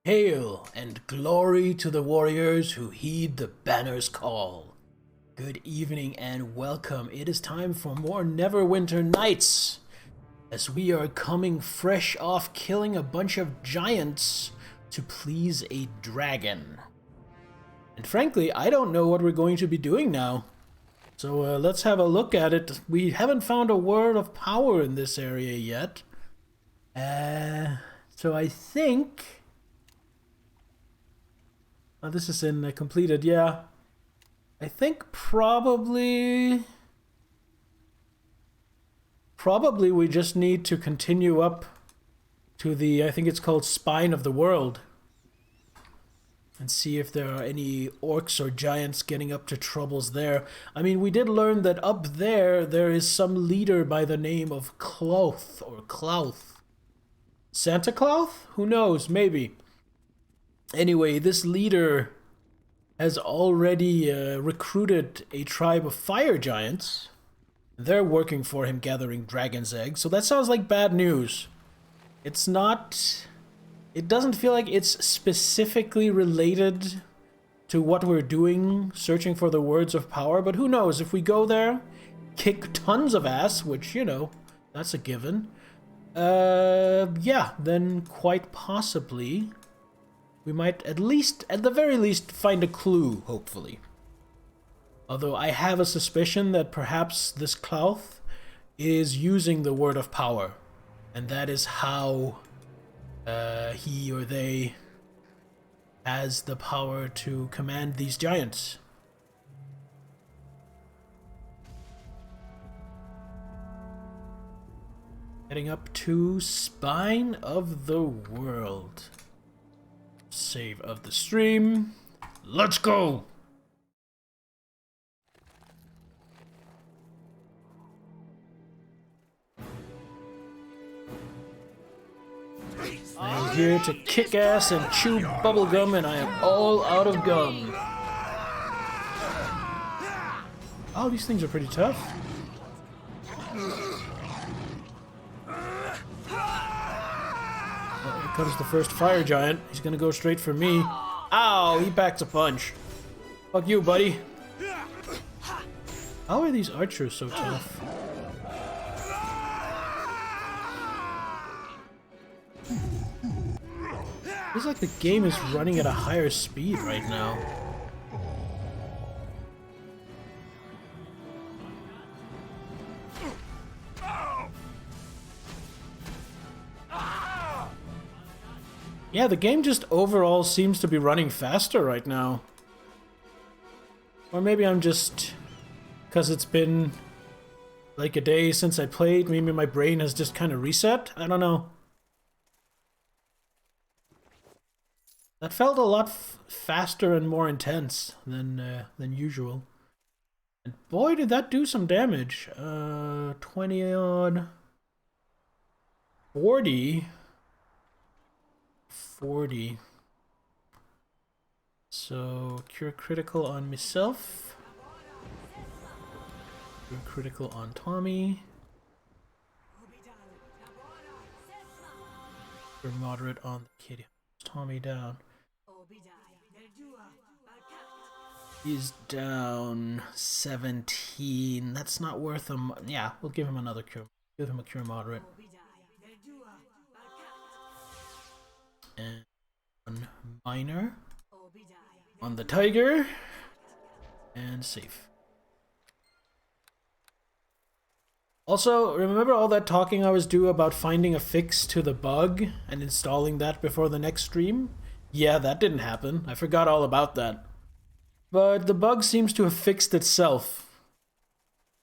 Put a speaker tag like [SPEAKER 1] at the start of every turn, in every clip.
[SPEAKER 1] Hail and glory to the warriors who heed the banner's call. Good evening and welcome. It is time for more Neverwinter Nights, as we are coming fresh off killing a bunch of giants to please a dragon. And frankly, I don't know what we're going to be doing now. So let's have a look at it. We haven't found a word of power in this area yet. So I think... Oh, this is in completed, yeah. I think probably we just need to continue up to the, I think it's called Spine of the World, and see if there are any orcs or giants getting up to troubles there. I mean, we did learn that up there is some leader by the name of Cloth, or Clouth. Santa Claus? Who knows? Maybe. Anyway, this leader has already recruited a tribe of fire giants. They're working for him, gathering dragon's eggs, so that sounds like bad news. It's not... It doesn't feel like it's specifically related to what we're doing, searching for the words of power, but who knows, if we go there, kick tons of ass, which, you know, that's a given, yeah, then quite possibly we might at the very least, find a clue, hopefully. Although I have a suspicion that perhaps this Clouth is using the word of power, and that is how he or they has the power to command these giants. Heading up to Spine of the World. Save of the stream. Let's go! I'm here to kick ass and chew bubblegum, and I am all out of gum. Oh, these things are pretty tough. Well, here comes the first fire giant. He's gonna go straight for me. Ow, he packs a punch. Fuck you, buddy. How are these archers so tough? Feels like the game is running at a higher speed right now. Yeah, the game just overall seems to be running faster right now. Or maybe I'm just... because it's been like a day since I played, maybe my brain has just kind of reset? I don't know. That felt a lot faster and more intense than usual. And boy, did that do some damage. 20 odd. 40. 40. So, cure critical on myself. Cure critical on Tommy. Cure moderate on the kitty. Tommy down. He's down 17. That's not worth him. Yeah, we'll give him another cure. Give him a cure moderate. And one minor on the tiger. And safe. Also, remember all that talking I was doing about finding a fix to the bug and installing that before the next stream? Yeah, that didn't happen. I forgot all about that. But the bug seems to have fixed itself.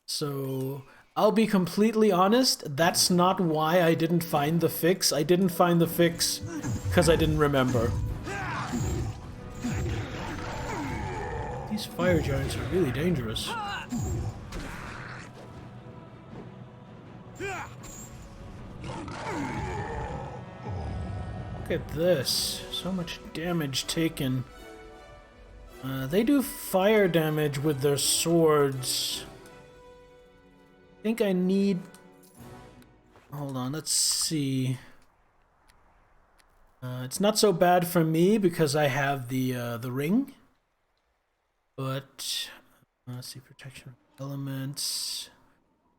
[SPEAKER 1] So, I'll be completely honest, that's not why I didn't find the fix. I didn't find the fix because I didn't remember. These fire giants are really dangerous. Look at this. So much damage taken. They do fire damage with their swords. I think I need... Hold on, let's see. It's not so bad for me because I have the ring. But let's see, protection elements.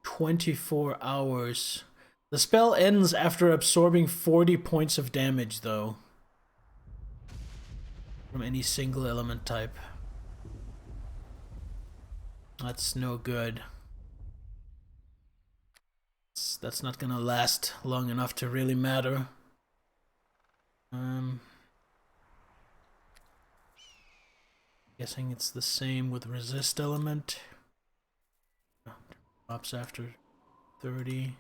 [SPEAKER 1] 24 hours. The spell ends after absorbing 40 points of damage, though, from any single element type. That's no good. That's not gonna last long enough to really matter. Guessing it's the same with resist element. Drops after 30.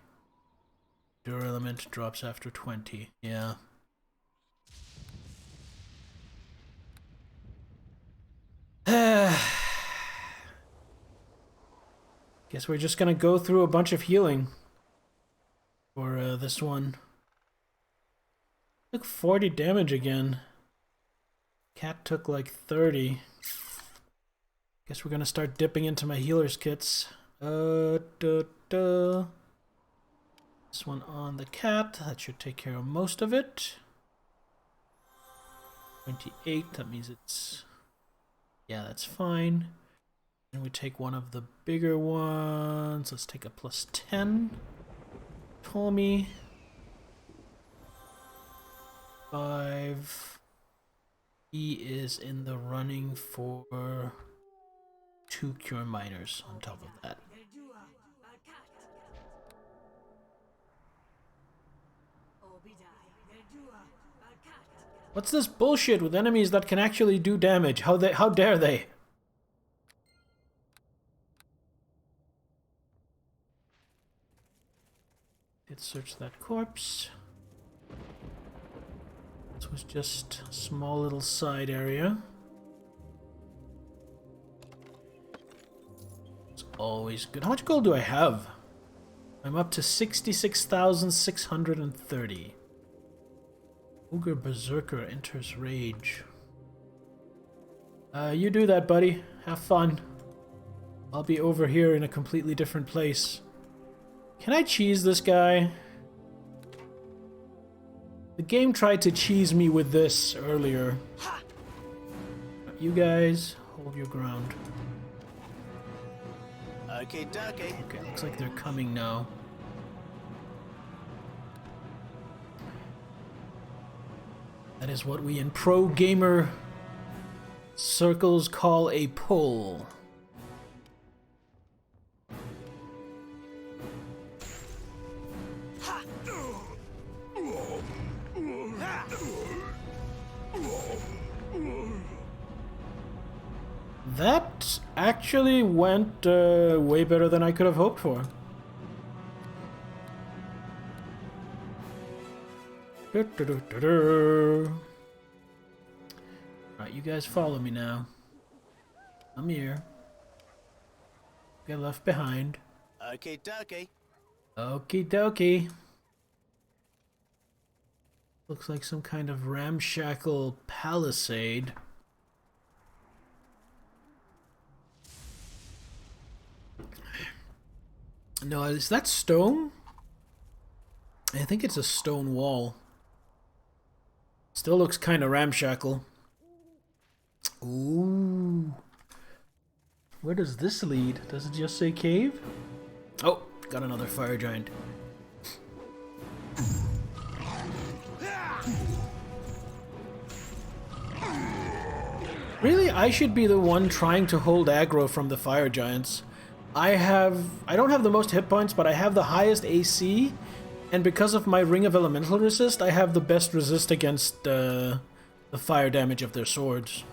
[SPEAKER 1] Endure element drops after 20. Yeah. Guess we're just gonna go through a bunch of healing for this one. Took 40 damage again. Cat took like 30. Guess we're gonna start dipping into my healer's kits. This one on the cat. That should take care of most of it. 28. That means it's... yeah, that's fine. And we take one of the bigger ones. Let's take a plus 10. Tommy. 5. He is in the running for 2 cure miners on top of that. What's this bullshit with enemies that can actually do damage? How dare they? Let's search that corpse. This was just a small little side area. It's always good. How much gold do I have? I'm up to 66,630. Ogre Berserker enters rage. You do that, buddy. Have fun. I'll be over here in a completely different place. Can I cheese this guy? The game tried to cheese me with this earlier. You guys, hold your ground.
[SPEAKER 2] Okay, ducky.
[SPEAKER 1] Okay, looks like they're coming now. That is what we in pro gamer circles call a pull. That actually went way better than I could have hoped for. Alright, you guys follow me now. I'm here. Get left behind.
[SPEAKER 2] Okay, ducky.
[SPEAKER 1] Okie dokie. Looks like some kind of ramshackle palisade. No, is that stone? I think it's a stone wall. Still looks kind of ramshackle. Ooh. Where does this lead? Does it just say cave? Oh, got another fire giant. Really, I should be the one trying to hold aggro from the fire giants. I don't have the most hit points, but I have the highest AC. And because of my Ring of Elemental Resist, I have the best resist against the fire damage of their swords.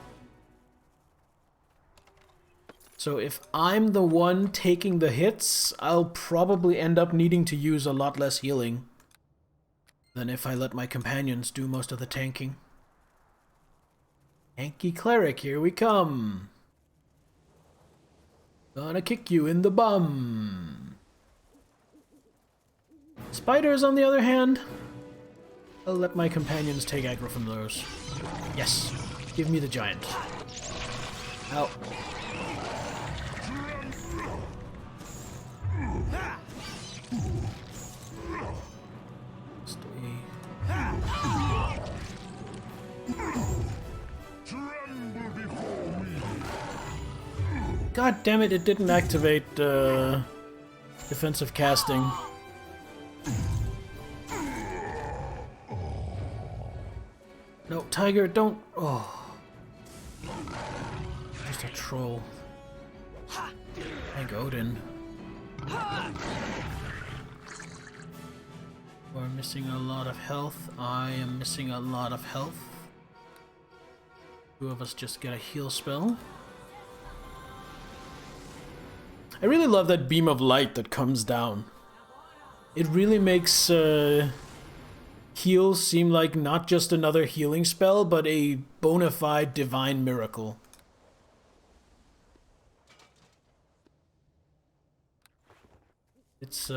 [SPEAKER 1] So if I'm the one taking the hits, I'll probably end up needing to use a lot less healing than if I let my companions do most of the tanking. Tanky Cleric, here we come. Gonna kick you in the bum. Spiders, on the other hand, I'll let my companions take aggro from those. Yes, give me the giant. Ow. Stay. God damn it, it didn't activate defensive casting. No, Tiger, don't. Oh. Just a troll. Thank Odin. We're missing a lot of health. I am missing a lot of health. Two of us just get a heal spell. I really love that beam of light that comes down. It really makes heal seem like not just another healing spell, but a bona fide divine miracle. It's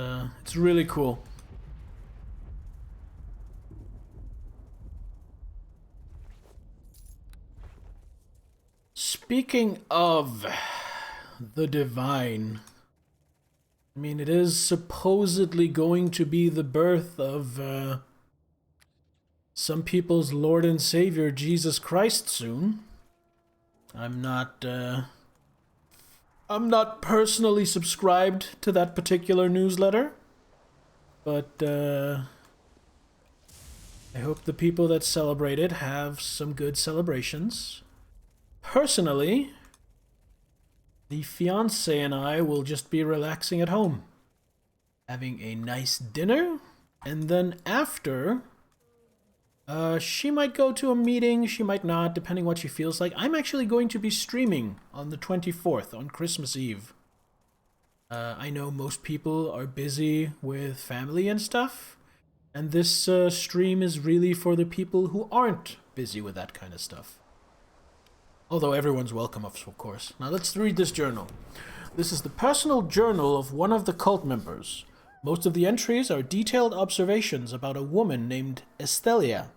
[SPEAKER 1] really cool. Speaking of the divine, I mean, it is supposedly going to be the birth of some people's Lord and Savior, Jesus Christ, soon. I'm not personally subscribed to that particular newsletter, but I hope the people that celebrate it have some good celebrations. Personally, the fiancé and I will just be relaxing at home, having a nice dinner, and then after, she might go to a meeting, she might not, depending what she feels like. I'm actually going to be streaming on the 24th, on Christmas Eve. I know most people are busy with family and stuff, and this stream is really for the people who aren't busy with that kind of stuff. Although everyone's welcome, of course. Now let's read this journal. This is the personal journal of one of the cult members. Most of the entries are detailed observations about a woman named Estelia,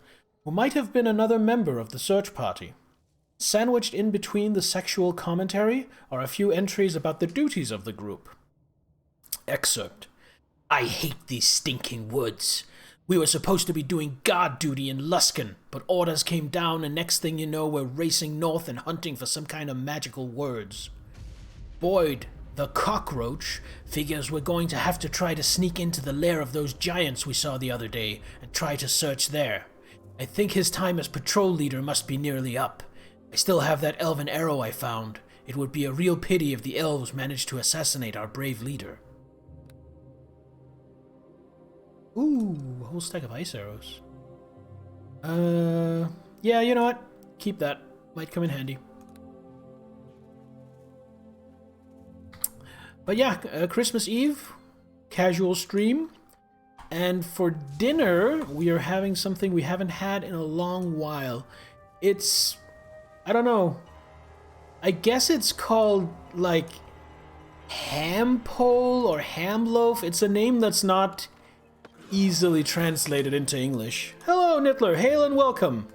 [SPEAKER 1] who might have been another member of the search party. Sandwiched in between the sexual commentary are a few entries about the duties of the group. Excerpt. I hate these stinking woods. We were supposed to be doing guard duty in Luskan, but orders came down and next thing you know we're racing north and hunting for some kind of magical words. Boyd, the cockroach, figures we're going to have to try to sneak into the lair of those giants we saw the other day and try to search there. I think his time as patrol leader must be nearly up. I still have that elven arrow I found. It would be a real pity if the elves managed to assassinate our brave leader. Ooh, a whole stack of ice arrows. Yeah, you know what? Keep that. Might come in handy. But yeah, Christmas Eve, casual stream. And for dinner, we are having something we haven't had in a long while. It's, I don't know. I guess it's called, like, ham pole or ham loaf. It's a name that's not easily translated into English. Hello, Nittler. Hail and welcome.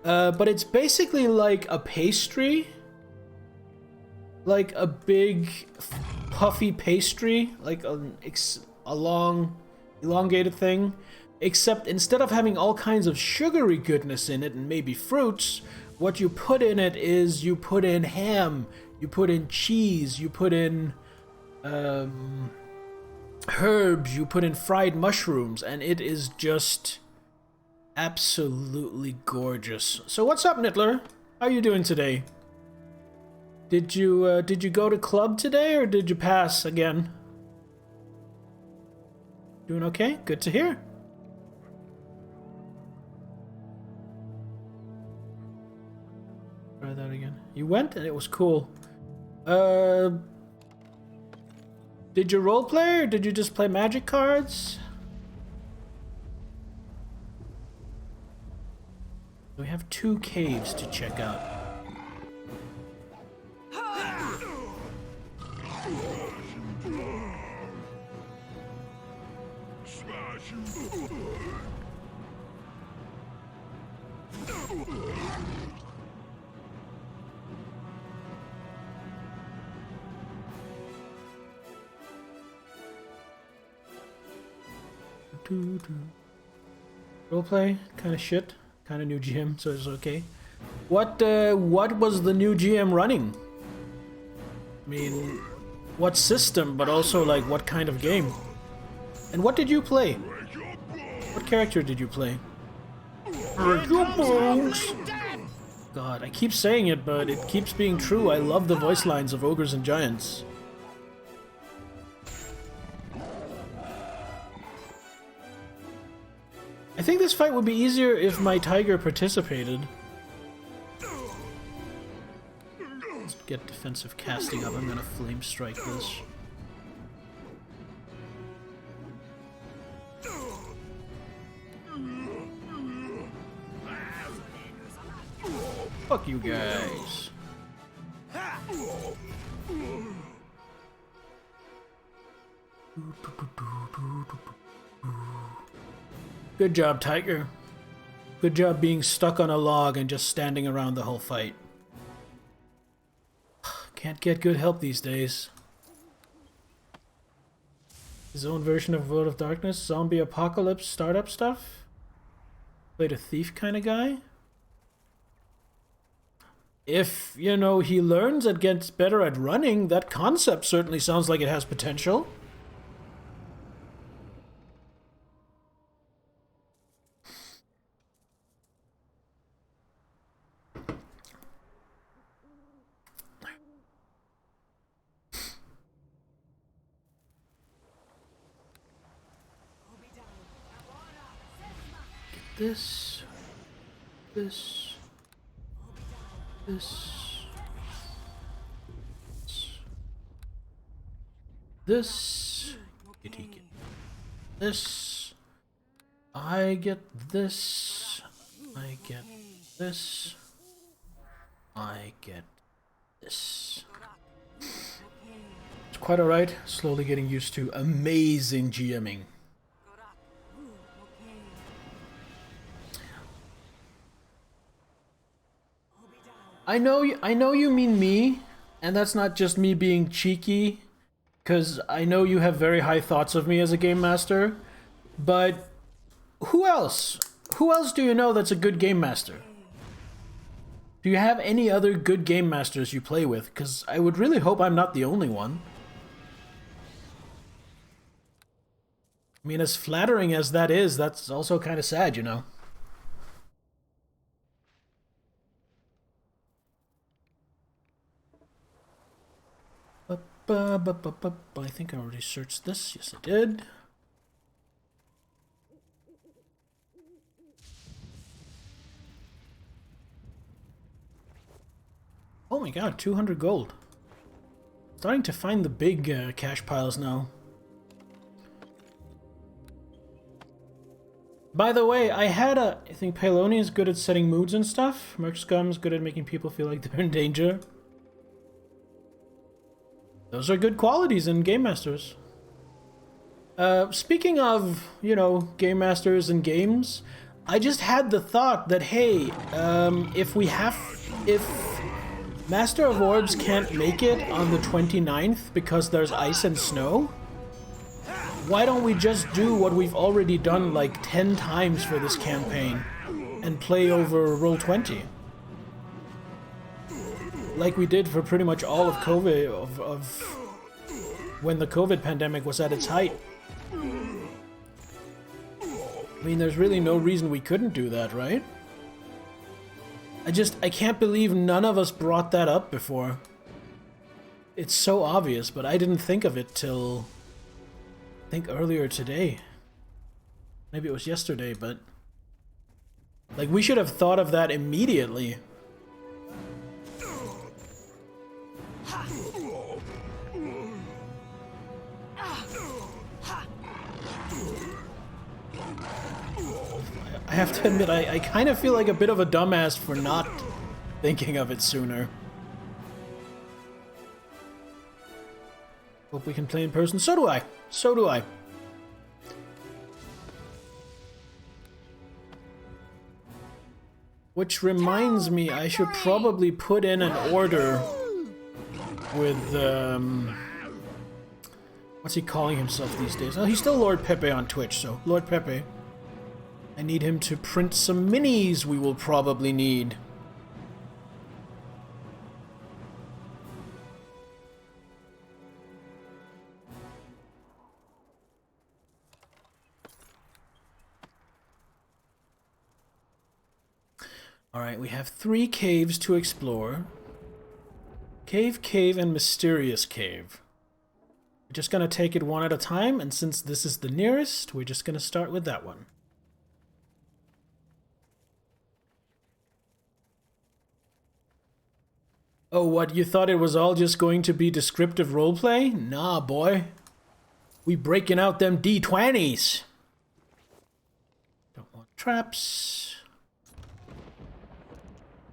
[SPEAKER 1] But it's basically like a pastry. Like a big, puffy pastry. Like a long, elongated thing. Except instead of having all kinds of sugary goodness in it and maybe fruits, what you put in it is you put in ham, you put in cheese, you put in herbs, you put in fried mushrooms, and it is just absolutely gorgeous. So what's up, Nittler? How are you doing today? Did you go to club today, or did you pass again? Doing okay? Good to hear. Try that again. You went and it was cool. Did you roleplay or did you just play magic cards? We have 2 caves to check out. Roleplay, kind of shit, kind of new GM, so it's okay. What was the new GM running? I mean, what system, but also, like, what kind of game? And what did you play? What character did you play? God, I keep saying it, but it keeps being true. I love the voice lines of ogres and giants. I think this fight would be easier if my tiger participated. Let's get defensive casting up. I'm gonna flame strike this. Fuck you guys. Good job, Tiger. Good job being stuck on a log and just standing around the whole fight. Can't get good help these days. His own version of World of Darkness, zombie apocalypse startup stuff? Played a thief kind of guy? If, you know, he learns and gets better at running, that concept certainly sounds like it has potential. This. Get this. I get this. I get this. I get this. It's quite alright. Slowly getting used to amazing GMing. I know you mean me, and that's not just me being cheeky, because I know you have very high thoughts of me as a game master, but who else? Who else do you know that's a good game master? Do you have any other good game masters you play with? Because I would really hope I'm not the only one. I mean, as flattering as that is, that's also kind of sad, you know? I think I already searched this. Yes, I did. Oh my god, 200 gold. Starting to find the big cash piles now. By the way, I think Paoloni is good at setting moods and stuff. Merc Scum's good at making people feel like they're in danger. Those are good qualities in Game Masters. Speaking of, you know, Game Masters and games, I just had the thought that, hey, if Master of Orbs can't make it on the 29th because there's ice and snow, why don't we just do what we've already done like 10 times for this campaign and play over Roll20? Like we did for pretty much all of COVID, of when the COVID pandemic was at its height. I mean, there's really no reason we couldn't do that, right? I can't believe none of us brought that up before. It's so obvious, but I didn't think of it till, I think, earlier today. Maybe it was yesterday, but like, we should have thought of that immediately. I have to admit, I kind of feel like a bit of a dumbass for not thinking of it sooner. Hope we can play in person. So do I. So do I. Which reminds me, I should probably put in an order with, what's he calling himself these days? Oh, he's still Lord Pepe on Twitch, so Lord Pepe. I need him to print some minis we will probably need. Alright, we have 3 caves to explore. Cave, cave, and mysterious cave. We're just gonna take it one at a time, and since this is the nearest, we're just gonna start with that one. Oh, what, you thought it was all just going to be descriptive roleplay? Nah, boy. We breaking out them D20s. Don't want traps.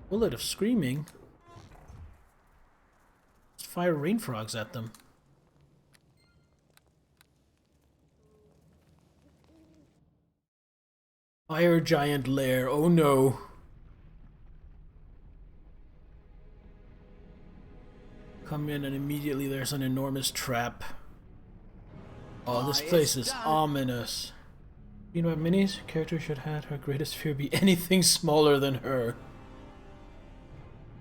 [SPEAKER 1] Bullet of screaming. Let's fire rain frogs at them. Fire giant lair, oh no. Come in and immediately there's an enormous trap. Oh, this place is ominous. You know what, Minis? Character should have her greatest fear be anything smaller than her.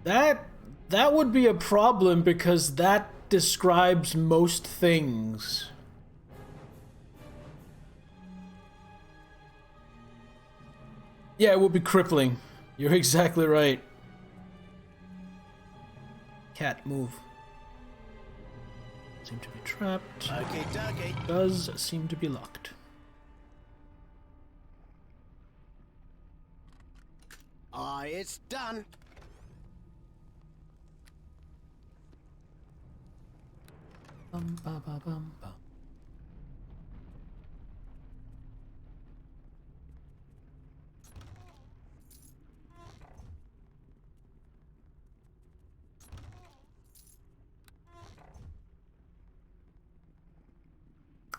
[SPEAKER 1] That would be a problem because that describes most things. Yeah, it would be crippling. You're exactly right. Cat, move. Seem to be trapped.
[SPEAKER 2] Okay, okay.
[SPEAKER 1] Does seem to be locked.
[SPEAKER 2] It's done.
[SPEAKER 1] Bum, ba, ba, bum, bum.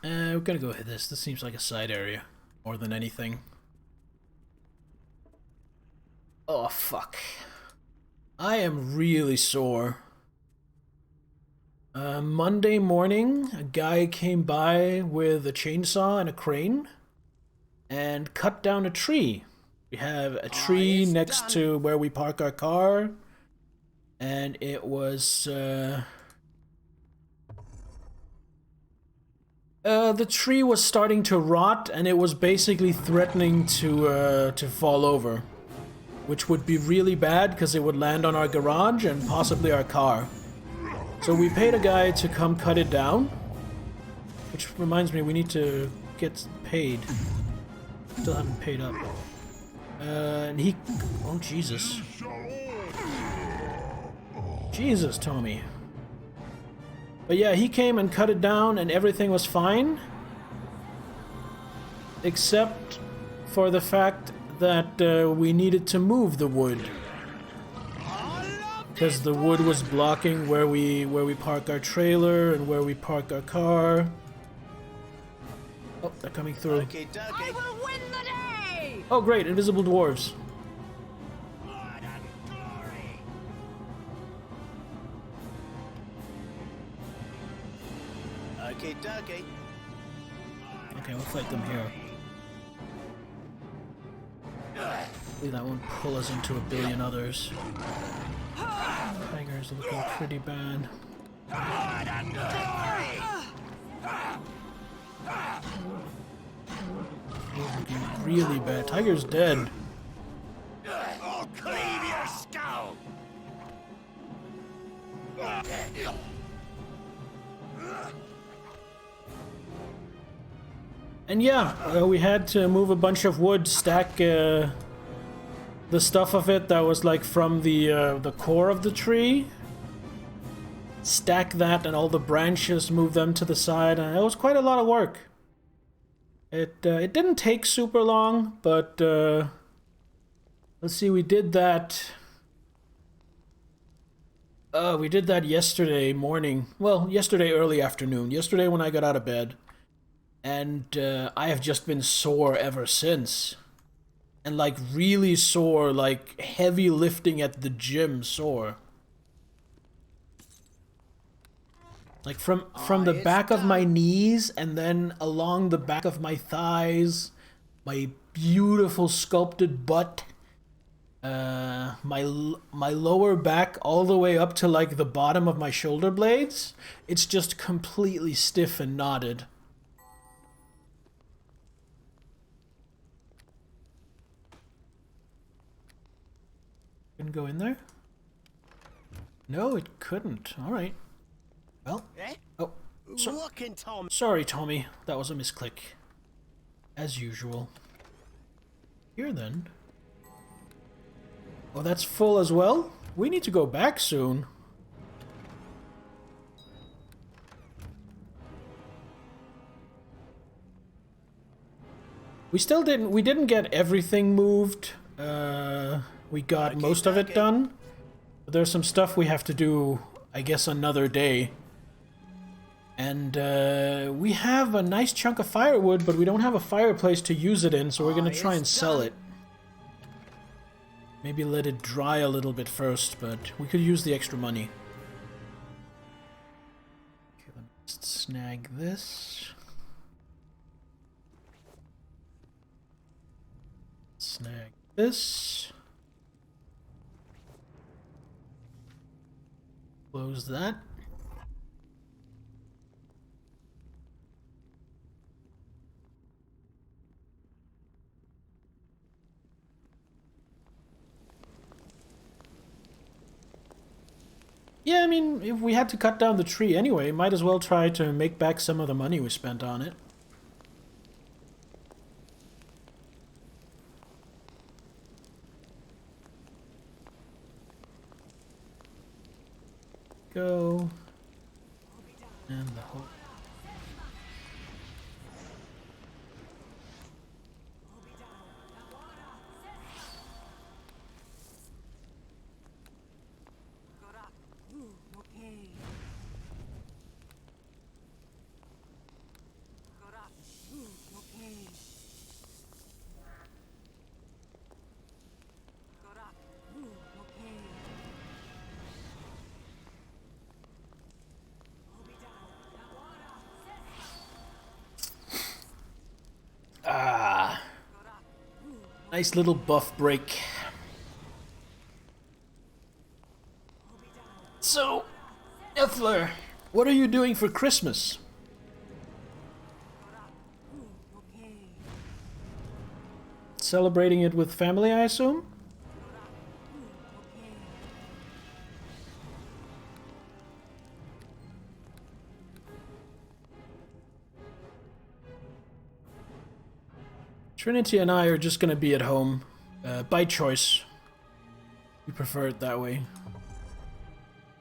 [SPEAKER 1] We're gonna go hit this. This seems like a side area more than anything. Oh, fuck. I am really sore. Monday morning, a guy came by with a chainsaw and a crane and cut down a tree. We have a tree next to where we park our car, and it was, the tree was starting to rot, and it was basically threatening to fall over, which would be really bad because it would land on our garage and possibly our car. So we paid a guy to come cut it down, which reminds me we need to get paid. Still haven't paid up. And he... Oh, Jesus. Jesus, Tommy. But yeah, he came and cut it down and everything was fine. Except for the fact that we needed to move the wood. Because the wood was blocking where we park our trailer and where we park our car. Oh, they're coming through.
[SPEAKER 2] Okay,
[SPEAKER 3] I will win the day!
[SPEAKER 1] Oh great, invisible dwarves.
[SPEAKER 3] Blood and glory!
[SPEAKER 2] Okay, okay.
[SPEAKER 1] Okay, we'll fight them here. Hopefully that won't pull us into a billion others. Tigers looking pretty bad.
[SPEAKER 3] Blood and glory!
[SPEAKER 1] Looking really bad. Tiger's dead.
[SPEAKER 3] I'll cleave your skull!
[SPEAKER 1] And yeah, we had to move a bunch of wood, stack the stuff of it that was like from the core of the tree. Stack that and all the branches, move them to the side, and it was quite a lot of work. It didn't take super long, but let's see, we did that. We did that yesterday morning. Well, yesterday early afternoon. Yesterday when I got out of bed. And I have just been sore ever since. And like really sore, like heavy lifting at the gym sore. Like from the back of my knees and then along the back of my thighs, my beautiful sculpted butt, my lower back all the way up to like the bottom of my shoulder blades. It's just completely stiff and knotted. Couldn't go in there? No, it couldn't. Alright. Well.
[SPEAKER 2] Eh?
[SPEAKER 1] Oh.
[SPEAKER 2] Looking, Tom.
[SPEAKER 1] Sorry, Tommy. That was a misclick. As usual. Here, then. Oh, that's full as well? We need to go back soon. We didn't get everything moved. We got most of it done. But there's some stuff we have to do, I guess, another day. And we have a nice chunk of firewood, but we don't have a fireplace to use it in, so we're gonna try and sell it. Maybe let it dry a little bit first, but we could use the extra money. Okay, let me just snag this. Snag this. Close that. Yeah, I mean, if we had to cut down the tree anyway, might as well try to make back some of the money we spent on it. Go. And the whole... Ah, nice little buff break. So, Ethler, what are you doing for Christmas? Celebrating it with family, I assume? Trinity and I are just gonna be at home, by choice. We prefer it that way.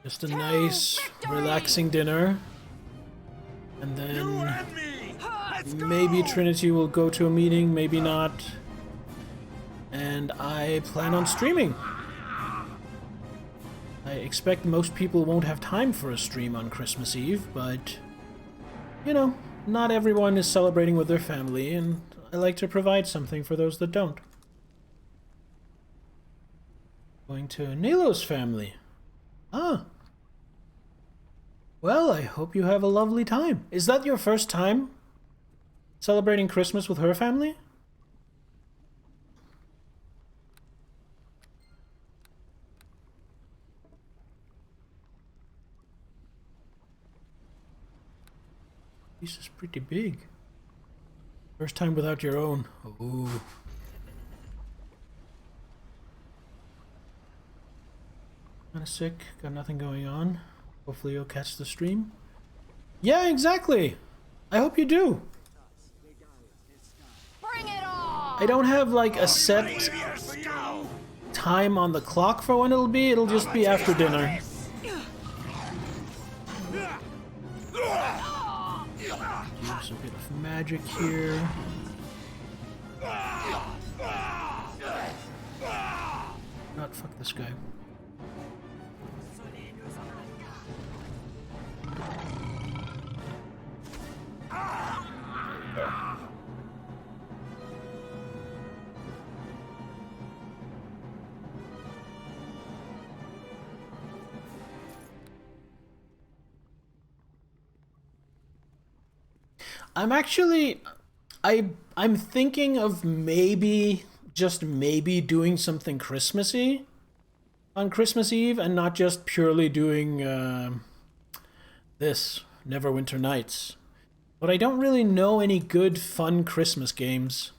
[SPEAKER 1] Just a nice, relaxing dinner. And then maybe Trinity will go to a meeting, maybe not. And I plan on streaming. I expect most people won't have time for a stream on Christmas Eve, but, you know, not everyone is celebrating with their family, and I like to provide something for those that don't. Going to Nilo's family. Ah. Well, I hope you have a lovely time. Is that your first time celebrating Christmas with her family? This is pretty big. First time without your own. Ooh. Kinda sick, got nothing going on. Hopefully you'll catch the stream. Yeah, exactly! I hope you do!
[SPEAKER 3] Bring it on!
[SPEAKER 1] I don't have like a set time on the clock for when it'll just be after dinner. Use a bit of magic here. God, fuck this guy. I'm actually, I'm thinking of maybe, just maybe doing something Christmassy on Christmas Eve and not just purely doing this, Neverwinter Nights. But I don't really know any good, fun Christmas games.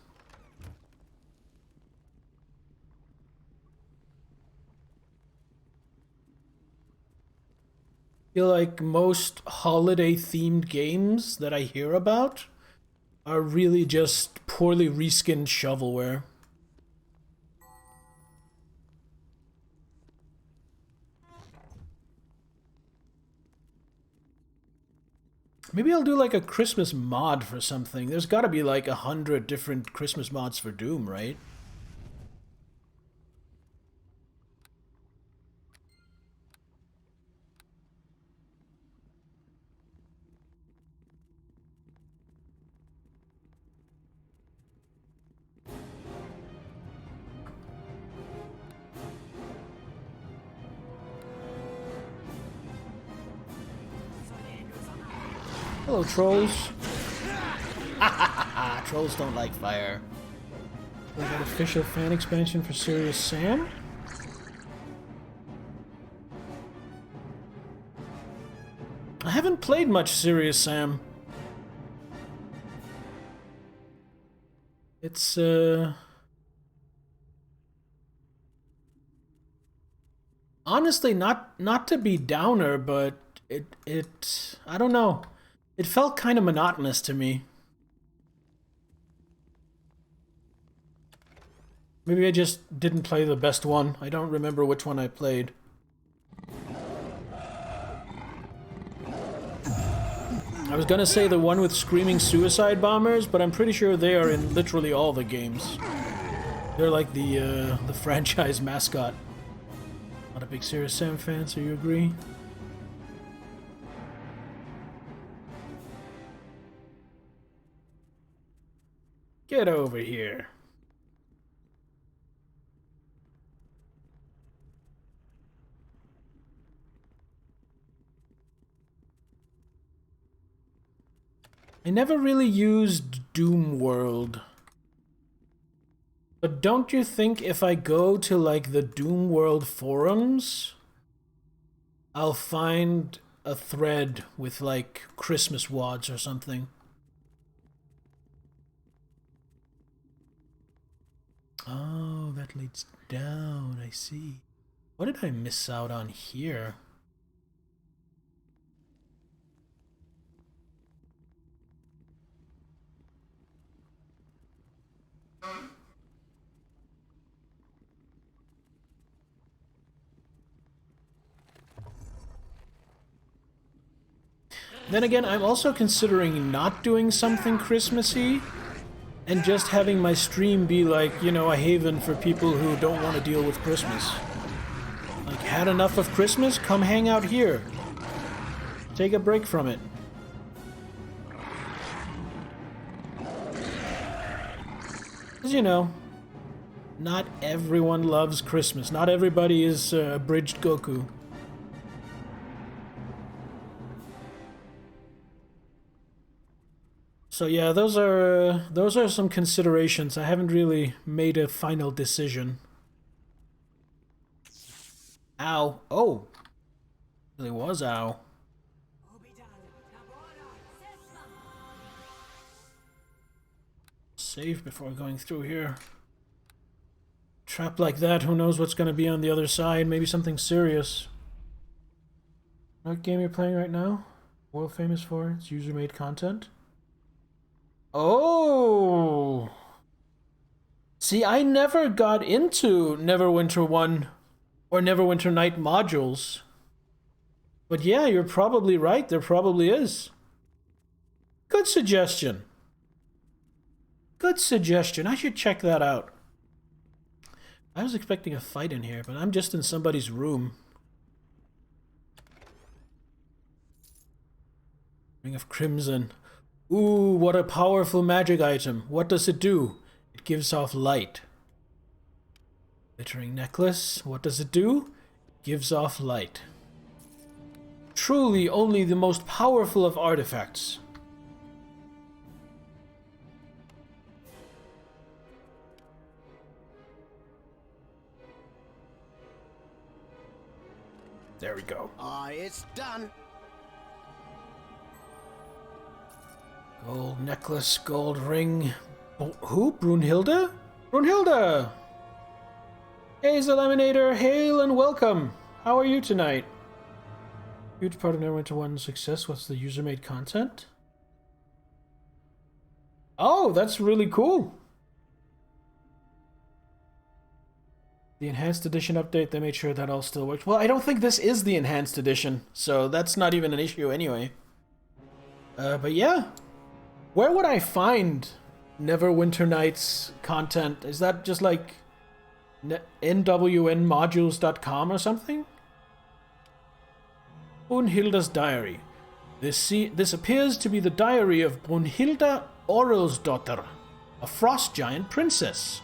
[SPEAKER 1] feel like most holiday themed games that I hear about are really just poorly reskinned shovelware. Maybe I'll do like a Christmas mod for something. There's gotta be like 100 different Christmas mods for Doom, right? Hello, trolls. Trolls don't like fire. We got official fan expansion for Serious Sam. I haven't played much Serious Sam. It's honestly not to be downer, but it I don't know. It felt kind of monotonous to me. Maybe I just didn't play the best one. I don't remember which one I played. I was gonna say the one with screaming suicide bombers, but I'm pretty sure they are in literally all the games. They're like the franchise mascot. Not a big Serious Sam fan, so you agree? Get over here. I never really used Doom World. But don't you think if I go to like the Doom World forums, I'll find a thread with like Christmas WODs or something? Oh, that leads down, I see. What did I miss out on here? Then again, I'm also considering not doing something Christmassy and just having my stream be like, you know, a haven for people who don't want to deal with Christmas. Like, had enough of Christmas? Come hang out here. Take a break from it. Because, you know, not everyone loves Christmas. Not everybody is abridged Goku. So yeah, those are some considerations. I haven't really made a final decision. Ow. Oh. Really was ow. Save before going through here. Trap like that, who knows what's going to be on the other side. Maybe something serious. What game you're playing right now? World famous for its user-made content? Oh! See, I never got into Neverwinter 1 or Neverwinter Night modules. But yeah, you're probably right. There probably is. Good suggestion. Good suggestion. I should check that out. I was expecting a fight in here, but I'm just in somebody's room. Ring of Crimson. Ooh, what a powerful magic item. What does it do? It gives off light. Glittering necklace. What does it do? It gives off light. Truly only the most powerful of artifacts. There we go.
[SPEAKER 2] It's done.
[SPEAKER 1] Gold necklace, gold ring. Oh, who? Brunhilde? Brunhilde! Hey, Eliminator, hail and welcome. How are you tonight? Huge part of Neverwinter 1's success was the user-made content. Oh, that's really cool. The Enhanced Edition update, they made sure that all still works. Well, I don't think this is the Enhanced Edition, so that's not even an issue anyway. But yeah. Where would I find Neverwinter Nights content? Is that just like nwnmodules.com or something? Brunhilda's diary. This appears to be the diary of Brunhilda Orelsdotter, a frost giant princess.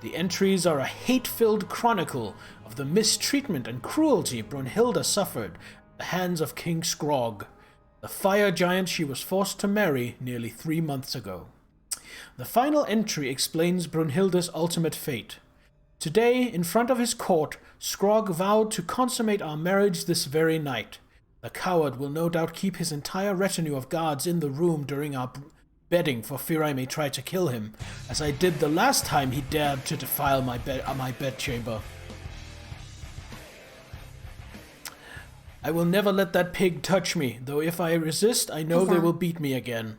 [SPEAKER 1] The entries are a hate-filled chronicle of the mistreatment and cruelty Brunhilda suffered at the hands of King Skrog, the fire giant she was forced to marry nearly 3 months ago. The final entry explains Brunhilda's ultimate fate. Today, in front of his court, Skrog vowed to consummate our marriage this very night. The coward will no doubt keep his entire retinue of guards in the room during our bedding for fear I may try to kill him, as I did the last time he dared to defile my bedchamber. I will never let that pig touch me, though if I resist, I know they will beat me again.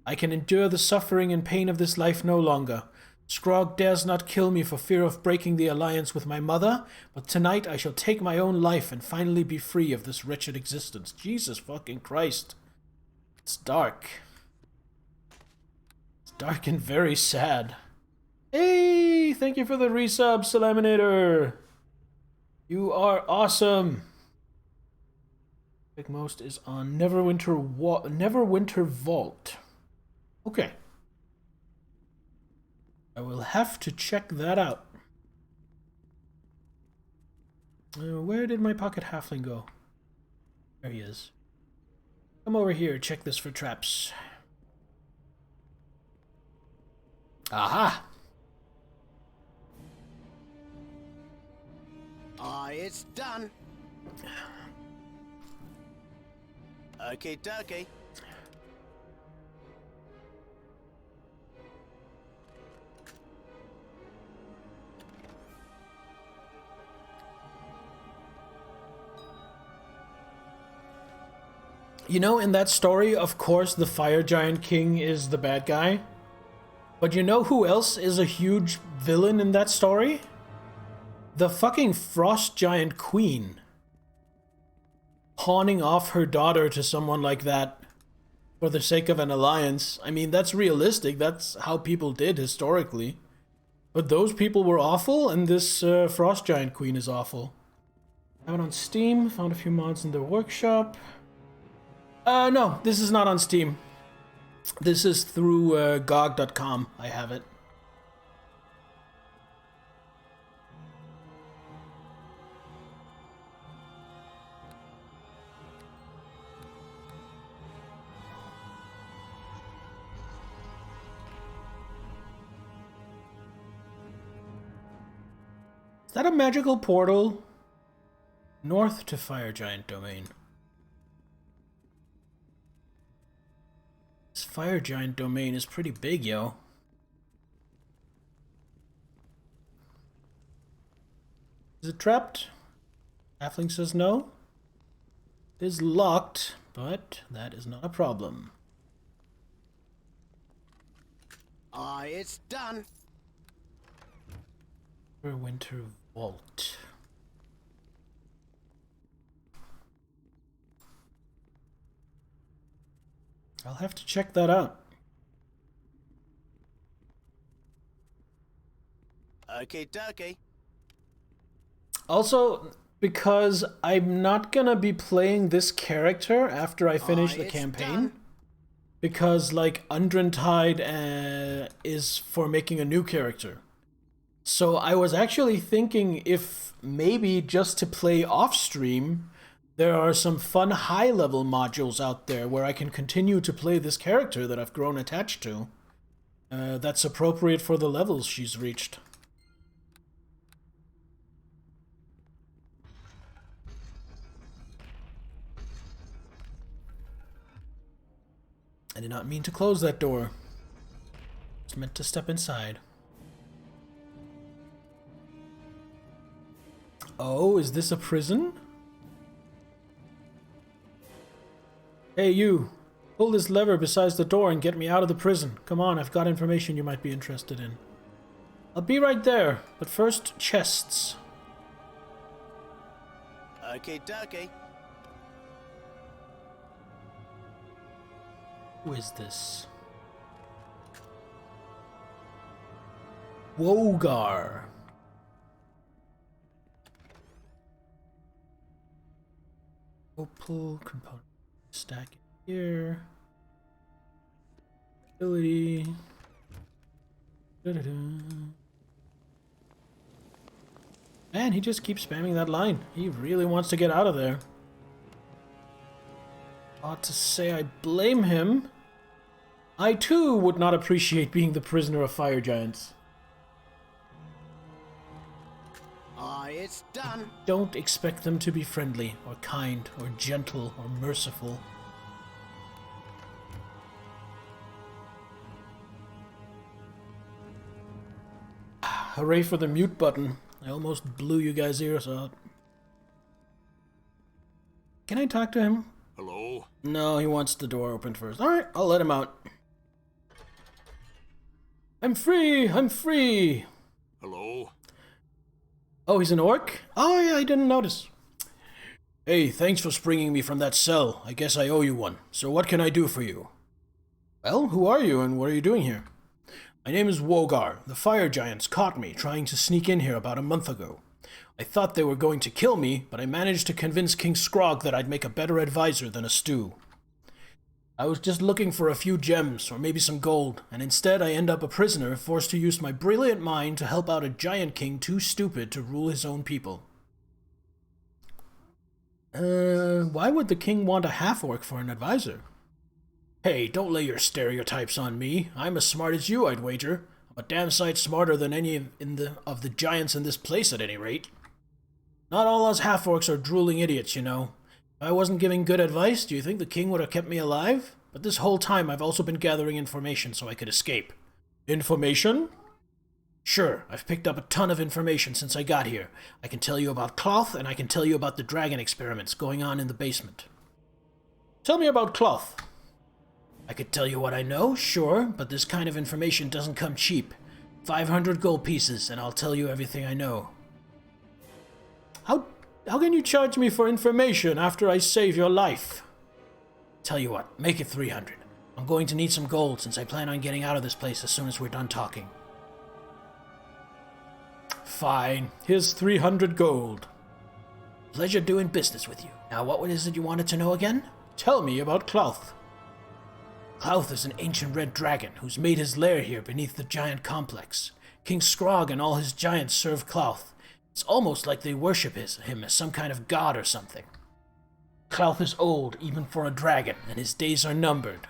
[SPEAKER 1] I can endure the suffering and pain of this life no longer. Skrog dares not kill me for fear of breaking the alliance with my mother, but tonight I shall take my own life and finally be free of this wretched existence. Jesus fucking Christ. It's dark. It's dark and very sad. Hey, thank you for the resub, Salaminator. You are awesome. Big Most is on Neverwinter Vault. Okay. I will have to check that out. Where did my pocket halfling go? There he is. Come over here, check this for traps. Aha!
[SPEAKER 2] It's done. Okay, dokie.
[SPEAKER 1] You know, in that story, of course, the Fire Giant King is the bad guy. But you know who else is a huge villain in that story? The fucking Frost Giant Queen. Pawning off her daughter to someone like that for the sake of an alliance. I mean, that's realistic. That's how people did historically. But those people were awful, and this Frost Giant Queen is awful. I have it on Steam. Found a few mods in their workshop. No, this is not on Steam. This is through GOG.com. I have it. Is that a magical portal? North to Fire Giant Domain. This Fire Giant Domain is pretty big, yo. Is it trapped? Halfling says no. It is locked, but that is not a problem.
[SPEAKER 2] It's done.
[SPEAKER 1] Neverwinter Vault. I'll have to check that out.
[SPEAKER 2] Okay, dokie.
[SPEAKER 1] Also, because I'm not gonna be playing this character after I finish the
[SPEAKER 2] It's
[SPEAKER 1] campaign.
[SPEAKER 2] done.
[SPEAKER 1] Because, like, Undrentide is for making a new character. So I was actually thinking if maybe just to play off-stream, there are some fun high-level modules out there where I can continue to play this character that I've grown attached to. That's appropriate for the levels she's reached. I did not mean to close that door. It's meant to step inside. Oh, is this a prison? Hey, you. Pull this lever beside the door and get me out of the prison. Come on, I've got information you might be interested in. I'll be right there, but first, chests.
[SPEAKER 2] Okay, dokie.
[SPEAKER 1] Who is this? Wogar. Pull component. Stack it here. Ability. Da-da-da. Man, he just keeps spamming that line. He really wants to get out of there. Ought to say I blame him. I too would not appreciate being the prisoner of fire giants.
[SPEAKER 2] It's done.
[SPEAKER 1] Don't expect them to be friendly, or kind, or gentle, or merciful. Hooray for the mute button. I almost blew you guys' ears out. Can I talk to him?
[SPEAKER 3] Hello?
[SPEAKER 1] No, he wants the door opened first. Alright, I'll let him out. I'm free! I'm free!
[SPEAKER 3] Hello?
[SPEAKER 1] Oh, he's an orc? Oh, yeah, I didn't notice. Hey, thanks for springing me from that cell. I guess I owe you one. So what can I do for you? Well, who are you and what are you doing here? My name is Wogar. The fire giants caught me trying to sneak in here about a month ago. I thought they were going to kill me, but I managed to convince King Scrog that I'd make a better advisor than a stew. I was just looking for a few gems, or maybe some gold, and instead I end up a prisoner forced to use my brilliant mind to help out a giant king too stupid to rule his own people. Why would the king want a half-orc for an advisor? Hey, don't lay your stereotypes on me. I'm as smart as you, I'd wager. I'm a damn sight smarter than any of the giants in this place at any rate. Not all us half-orcs are drooling idiots, you know. If I wasn't giving good advice, do you think the king would have kept me alive? But this whole time I've also been gathering information so I could escape. Information? Sure, I've picked up a ton of information since I got here. I can tell you about Cloth, and I can tell you about the dragon experiments going on in the basement. Tell me about Cloth. I could tell you what I know, sure, but this kind of information doesn't come cheap. 500 gold pieces, and I'll tell you everything I know. How can you charge me for information after I save your life? Tell you what, make it 300. I'm going to need some gold since I plan on getting out of this place as soon as we're done talking. Fine, here's 300 gold. Pleasure doing business with you. Now what is it you wanted to know again? Tell me about Cloth. Cloth is an ancient red dragon who's made his lair here beneath the giant complex. King Scrog and all his giants serve Cloth. It's almost like they worship him as some kind of god or something. Cloth is old, even for a dragon, and his days are numbered.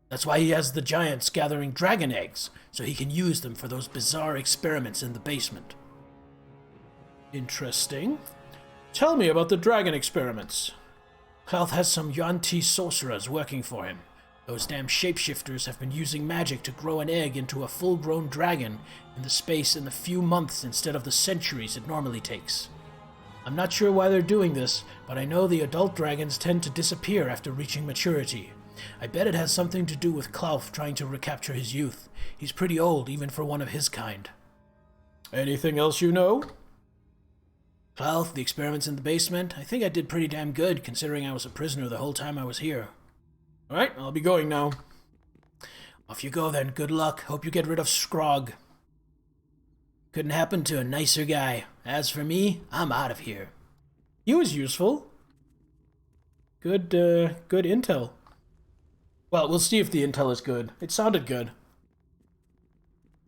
[SPEAKER 1] That's why he has the giants gathering dragon eggs, so he can use them for those bizarre experiments in the basement. Interesting. Tell me about the dragon experiments. Cloth has some Yuan-Ti sorcerers working for him. Those damn shapeshifters have been using magic to grow an egg into a full-grown dragon in the few months instead of the centuries it normally takes. I'm not sure why they're doing this, but I know the adult dragons tend to disappear after reaching maturity. I bet it has something to do with Cloth trying to recapture his youth. He's pretty old, even for one of his kind. Anything else you know? Cloth, the experiments in the basement. I think I did pretty damn good, considering I was a prisoner the whole time I was here. Alright, I'll be going now. Off you go then, good luck. Hope you get rid of Scrog. Couldn't happen to a nicer guy. As for me, I'm out of here. He was useful. Good intel. Well, we'll see if the intel is good. It sounded good.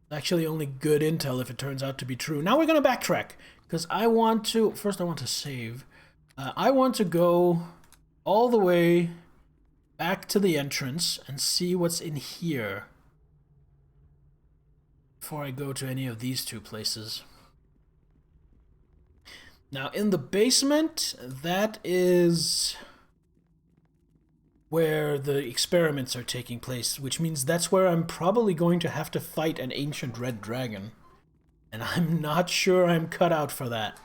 [SPEAKER 1] Actually, only good intel if it turns out to be true. Now we're gonna backtrack, because first I want to save. I want to go all the way back to the entrance and see what's in here before I go to any of these two places. Now, in the basement, that is where the experiments are taking place, which means that's where I'm probably going to have to fight an ancient red dragon. And I'm not sure I'm cut out for that.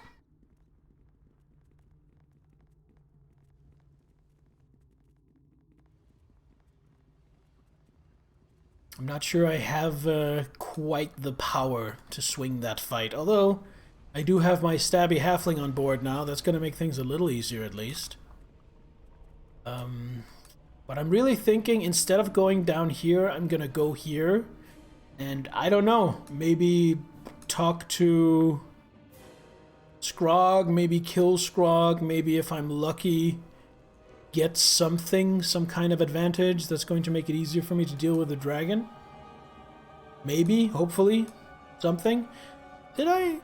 [SPEAKER 1] I'm not sure I have quite the power to swing that fight. Although, I do have my stabby halfling on board now. That's going to make things a little easier at least. But I'm really thinking instead of going down here, I'm going to go here. And I don't know, maybe talk to Scrog, maybe kill Scrog, maybe if I'm lucky, get something, some kind of advantage that's going to make it easier for me to deal with the dragon. Maybe, hopefully, something. Did I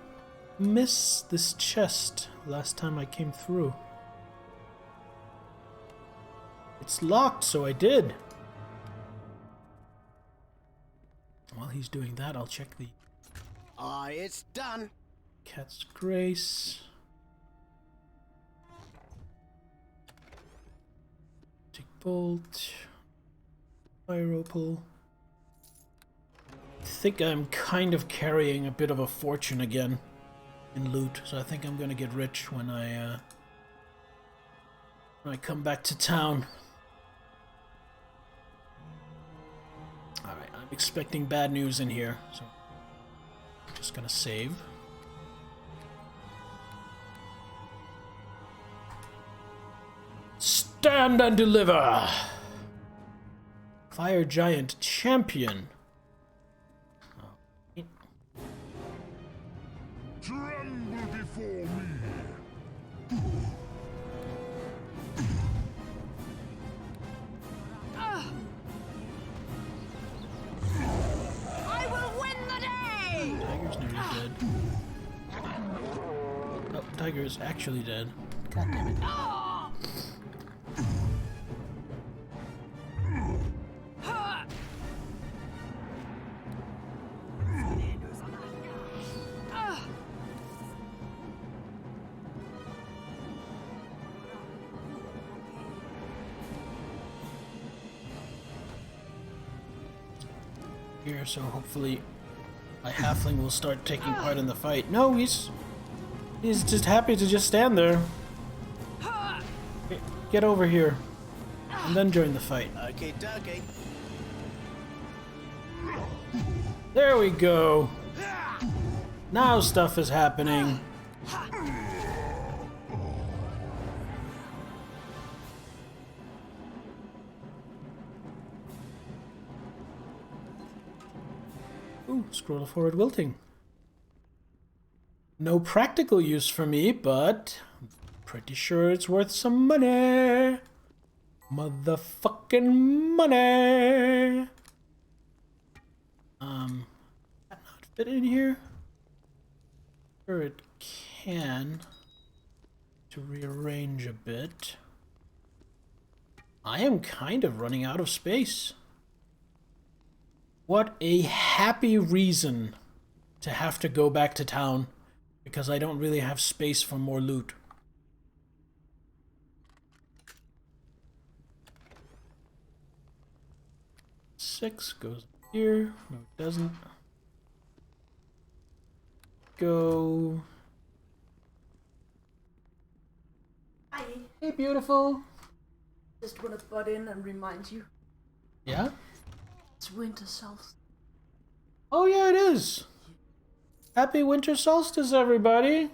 [SPEAKER 1] miss this chest last time I came through? It's locked, so I did. While he's doing that, I'll check the
[SPEAKER 2] It's done.
[SPEAKER 1] Cat's Grace. Tick Bolt. Fire Opal. I think I'm kind of carrying a bit of a fortune again in loot, so I think I'm gonna get rich when I come back to town. Alright, I'm expecting bad news in here, so I'm just gonna save. Stand and deliver! Fire Giant Champion. Oh.
[SPEAKER 3] Tremble before me.
[SPEAKER 4] I will win the day!
[SPEAKER 1] Tiger's nearly dead. Oh, Tiger is actually dead. God damn it. Here, so hopefully my halfling will start taking part in the fight. No, he's just happy to just stand there. Get over here and then join the fight.
[SPEAKER 2] Okay, dokie.
[SPEAKER 1] There we go. Now stuff is happening. Ooh, scroll of forward wilting. No practical use for me, but I'm pretty sure it's worth some money. Motherfucking money. That not fit in here? Sure it can. To rearrange a bit. I am kind of running out of space. What a happy reason to have to go back to town, because I don't really have space for more loot. Six goes here. No, it doesn't. Go.
[SPEAKER 5] Hi,
[SPEAKER 1] Hey, beautiful.
[SPEAKER 5] just want to butt in and remind you,
[SPEAKER 1] Yeah?
[SPEAKER 5] it's winter solstice.
[SPEAKER 1] Oh, yeah, it is. Happy winter solstice, everybody.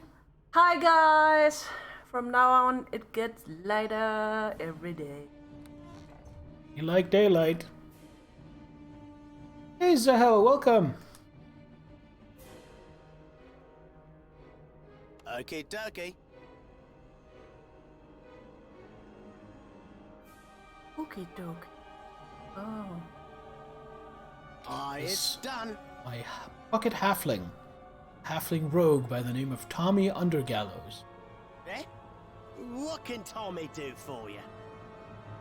[SPEAKER 5] Hi guys! From now on, it gets lighter every day.
[SPEAKER 1] You like daylight? Hey, Zahel, welcome.
[SPEAKER 2] Okay, dokie.
[SPEAKER 5] Okie doke. Oh.
[SPEAKER 2] It's done.
[SPEAKER 1] My pocket halfling. Halfling rogue by the name of Tommy Undergallows.
[SPEAKER 2] Eh? What can Tommy do for you?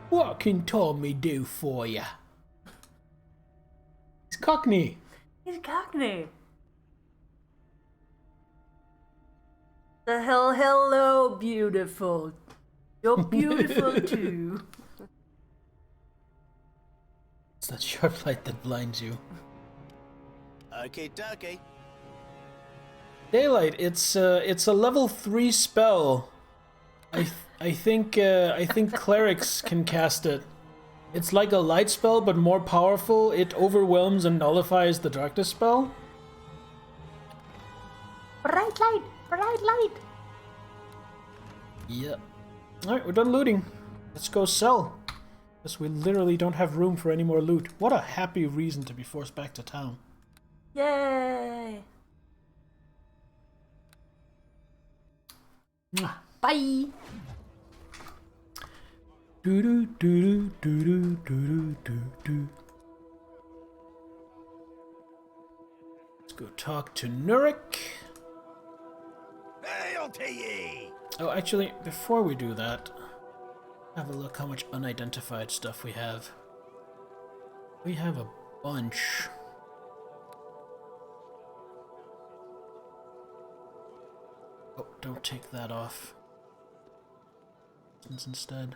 [SPEAKER 1] What can Tommy do for ya? He's Cockney.
[SPEAKER 5] He's Cockney. The hello, beautiful. You're beautiful too.
[SPEAKER 1] It's that sharp light that blinds you.
[SPEAKER 2] Okay, dokie.
[SPEAKER 1] Daylight. It's a level 3 spell. I think clerics can cast it. It's like a light spell, but more powerful. It overwhelms and nullifies the darkness spell.
[SPEAKER 5] Bright light! Bright light!
[SPEAKER 1] Yep. Alright, we're done looting. Let's go sell. Because we literally don't have room for any more loot. What a happy reason to be forced back to town.
[SPEAKER 5] Yay!
[SPEAKER 1] Mwah.
[SPEAKER 5] Bye!
[SPEAKER 1] Do do do do do do do do. Let's go talk to Nurik.
[SPEAKER 2] Hail to ye!
[SPEAKER 1] Oh, actually, before we do that, have a look how much unidentified stuff we have. We have a bunch. Oh, don't take that off. Instead.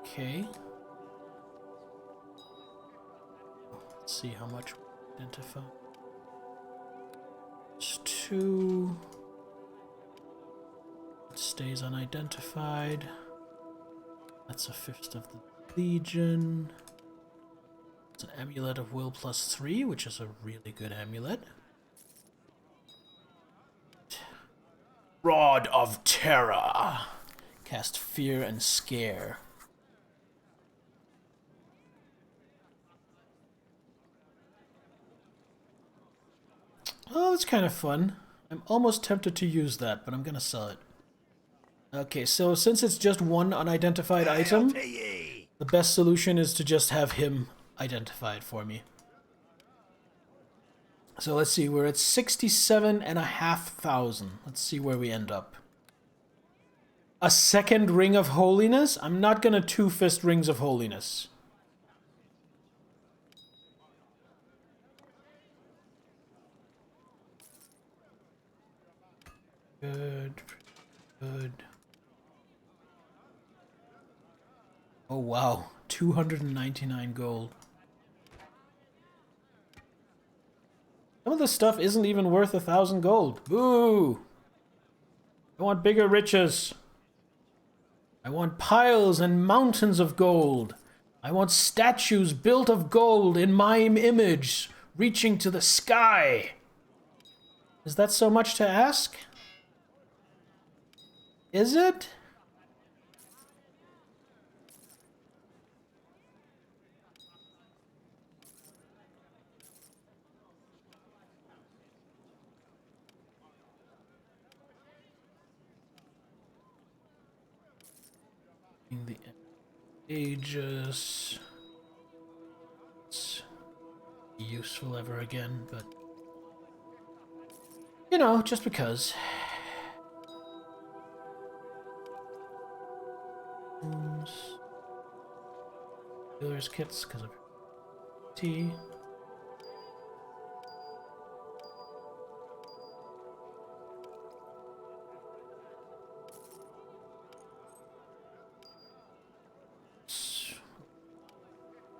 [SPEAKER 1] Okay. Let's see how much we identify. It's 2. It stays unidentified. That's a 5th of the Legion. It's an amulet of will +3, which is a really good amulet. Rod of Terror. Cast fear and scare. Oh, that's kind of fun. I'm almost tempted to use that, but I'm gonna sell it. Okay, so since it's just one unidentified item, the best solution is to just have him identified for me. So let's see, we're at 67,500. Let's see where we end up. A second Ring of Holiness? I'm not gonna two-fist Rings of Holiness. Good. Good. Oh wow, 299 gold. Some of this stuff isn't even worth 1,000 gold. Boo! I want bigger riches. I want piles and mountains of gold. I want statues built of gold in my image, reaching to the sky. Is that so much to ask? Is it? In the ages. It's useful ever again, but you know, just because. Healer's kits because of T.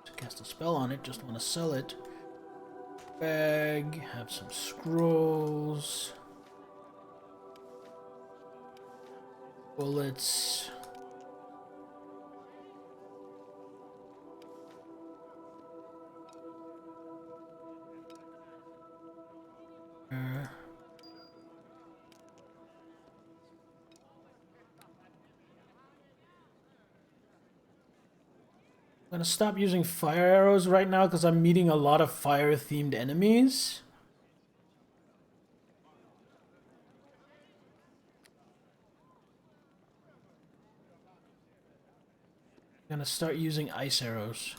[SPEAKER 1] To cast a spell on it, just want to sell it. Bag, have some scrolls. Bullets. I'm gonna stop using fire arrows right now because I'm meeting a lot of fire-themed enemies. I'm gonna start using ice arrows.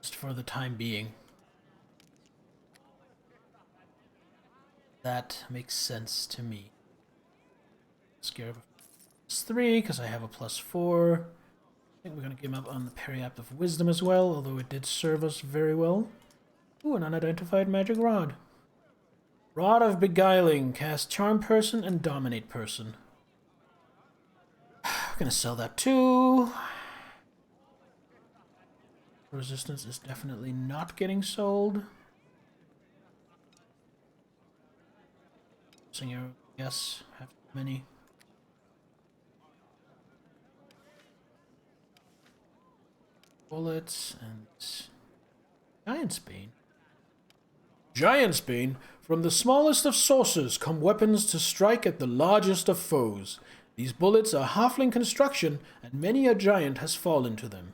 [SPEAKER 1] Just for the time being. That makes sense to me. Scare of +3 because I have a +4. I think we're going to give up on the Periapt of Wisdom as well, although it did serve us very well. Ooh, an unidentified magic rod. Rod of Beguiling. Cast Charm Person and Dominate Person. We're going to sell that too. Resistance is definitely not getting sold. Singer, yes, have many. bullets and Giant's Bane. Giant's Bane. From the smallest of sources come weapons to strike at the largest of foes. These bullets are halfling construction, and many a giant has fallen to them.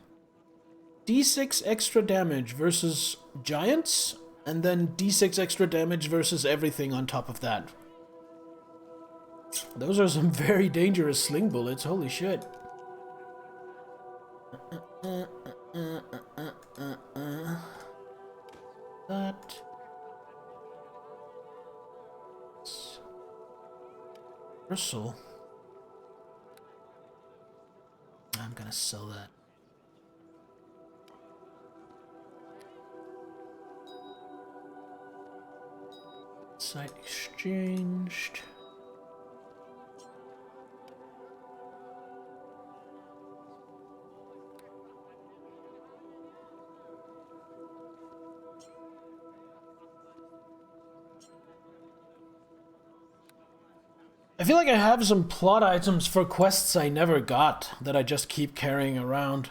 [SPEAKER 1] D6 extra damage versus giants, and then D6 extra damage versus everything on top of that. Those are some very dangerous sling bullets, holy shit. That... Bristle. I'm gonna sell that. Site exchanged. I feel like I have some plot items for quests I never got that I just keep carrying around.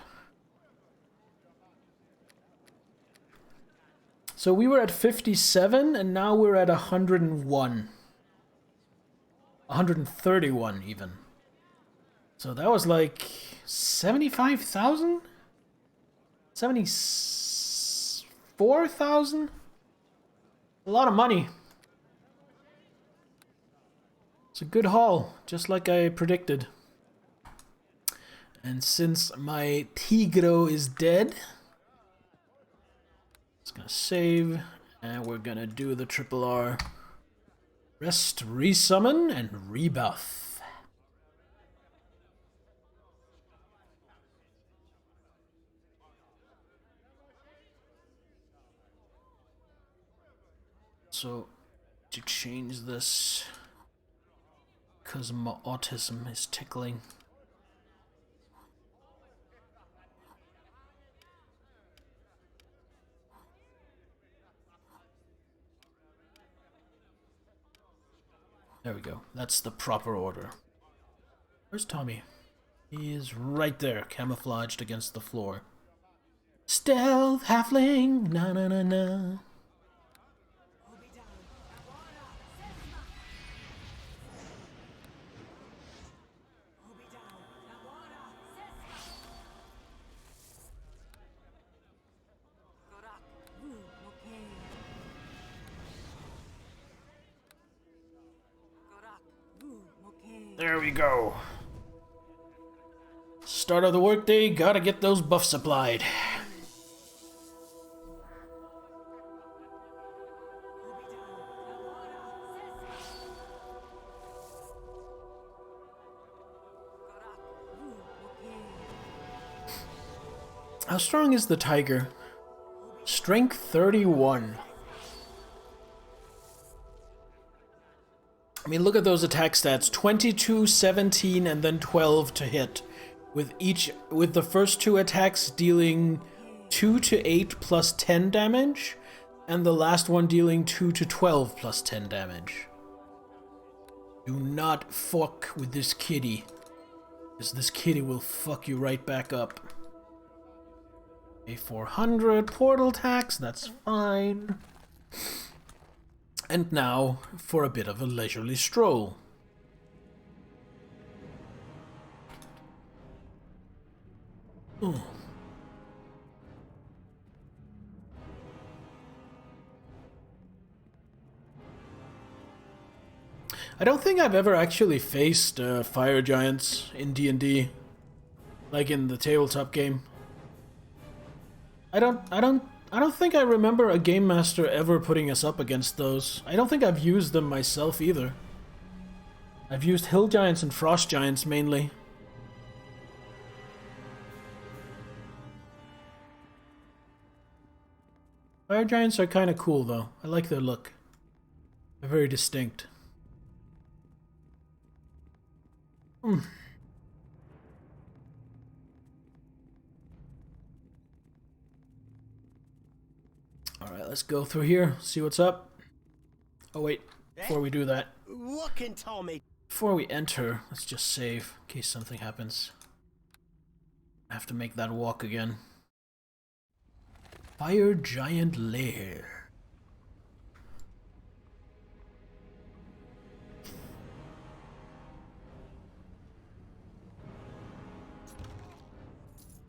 [SPEAKER 1] So we were at 57 and now we're at 101. 131 even. So that was like 75,000? 74,000? A lot of money. It's a good haul, just like I predicted. And since my Tigro is dead, it's gonna save, and we're gonna do the triple R. Rest, resummon, and rebuff. So, to change this, because my autism is tickling. There we go. That's the proper order. Where's Tommy? He is right there, camouflaged against the floor. Stealth halfling, na na na na. There we go. Start of the workday, gotta get those buffs applied. How strong is the tiger? Strength 31. I mean, look at those attack stats. 22, 17, and then 12 to hit. With the first two attacks dealing 2 to 8 plus 10 damage, and the last one dealing 2 to 12 plus 10 damage. Do not fuck with this kitty, because this kitty will fuck you right back up. A 400 portal tax, that's fine. And now, for a bit of a leisurely stroll. Ooh. I don't think I've ever actually faced fire giants in D&D, like in the tabletop game. I don't think I remember a game master ever putting us up against those. I don't think I've used them myself either. I've used hill giants and frost giants mainly. Fire giants are kind of cool though. I like their look. They're very distinct. Alright, let's go through here, see what's up. Oh wait, before we do that,
[SPEAKER 2] What can Tommy?
[SPEAKER 1] before we enter, let's just save in case something happens. I have to make that walk again. Fire giant lair.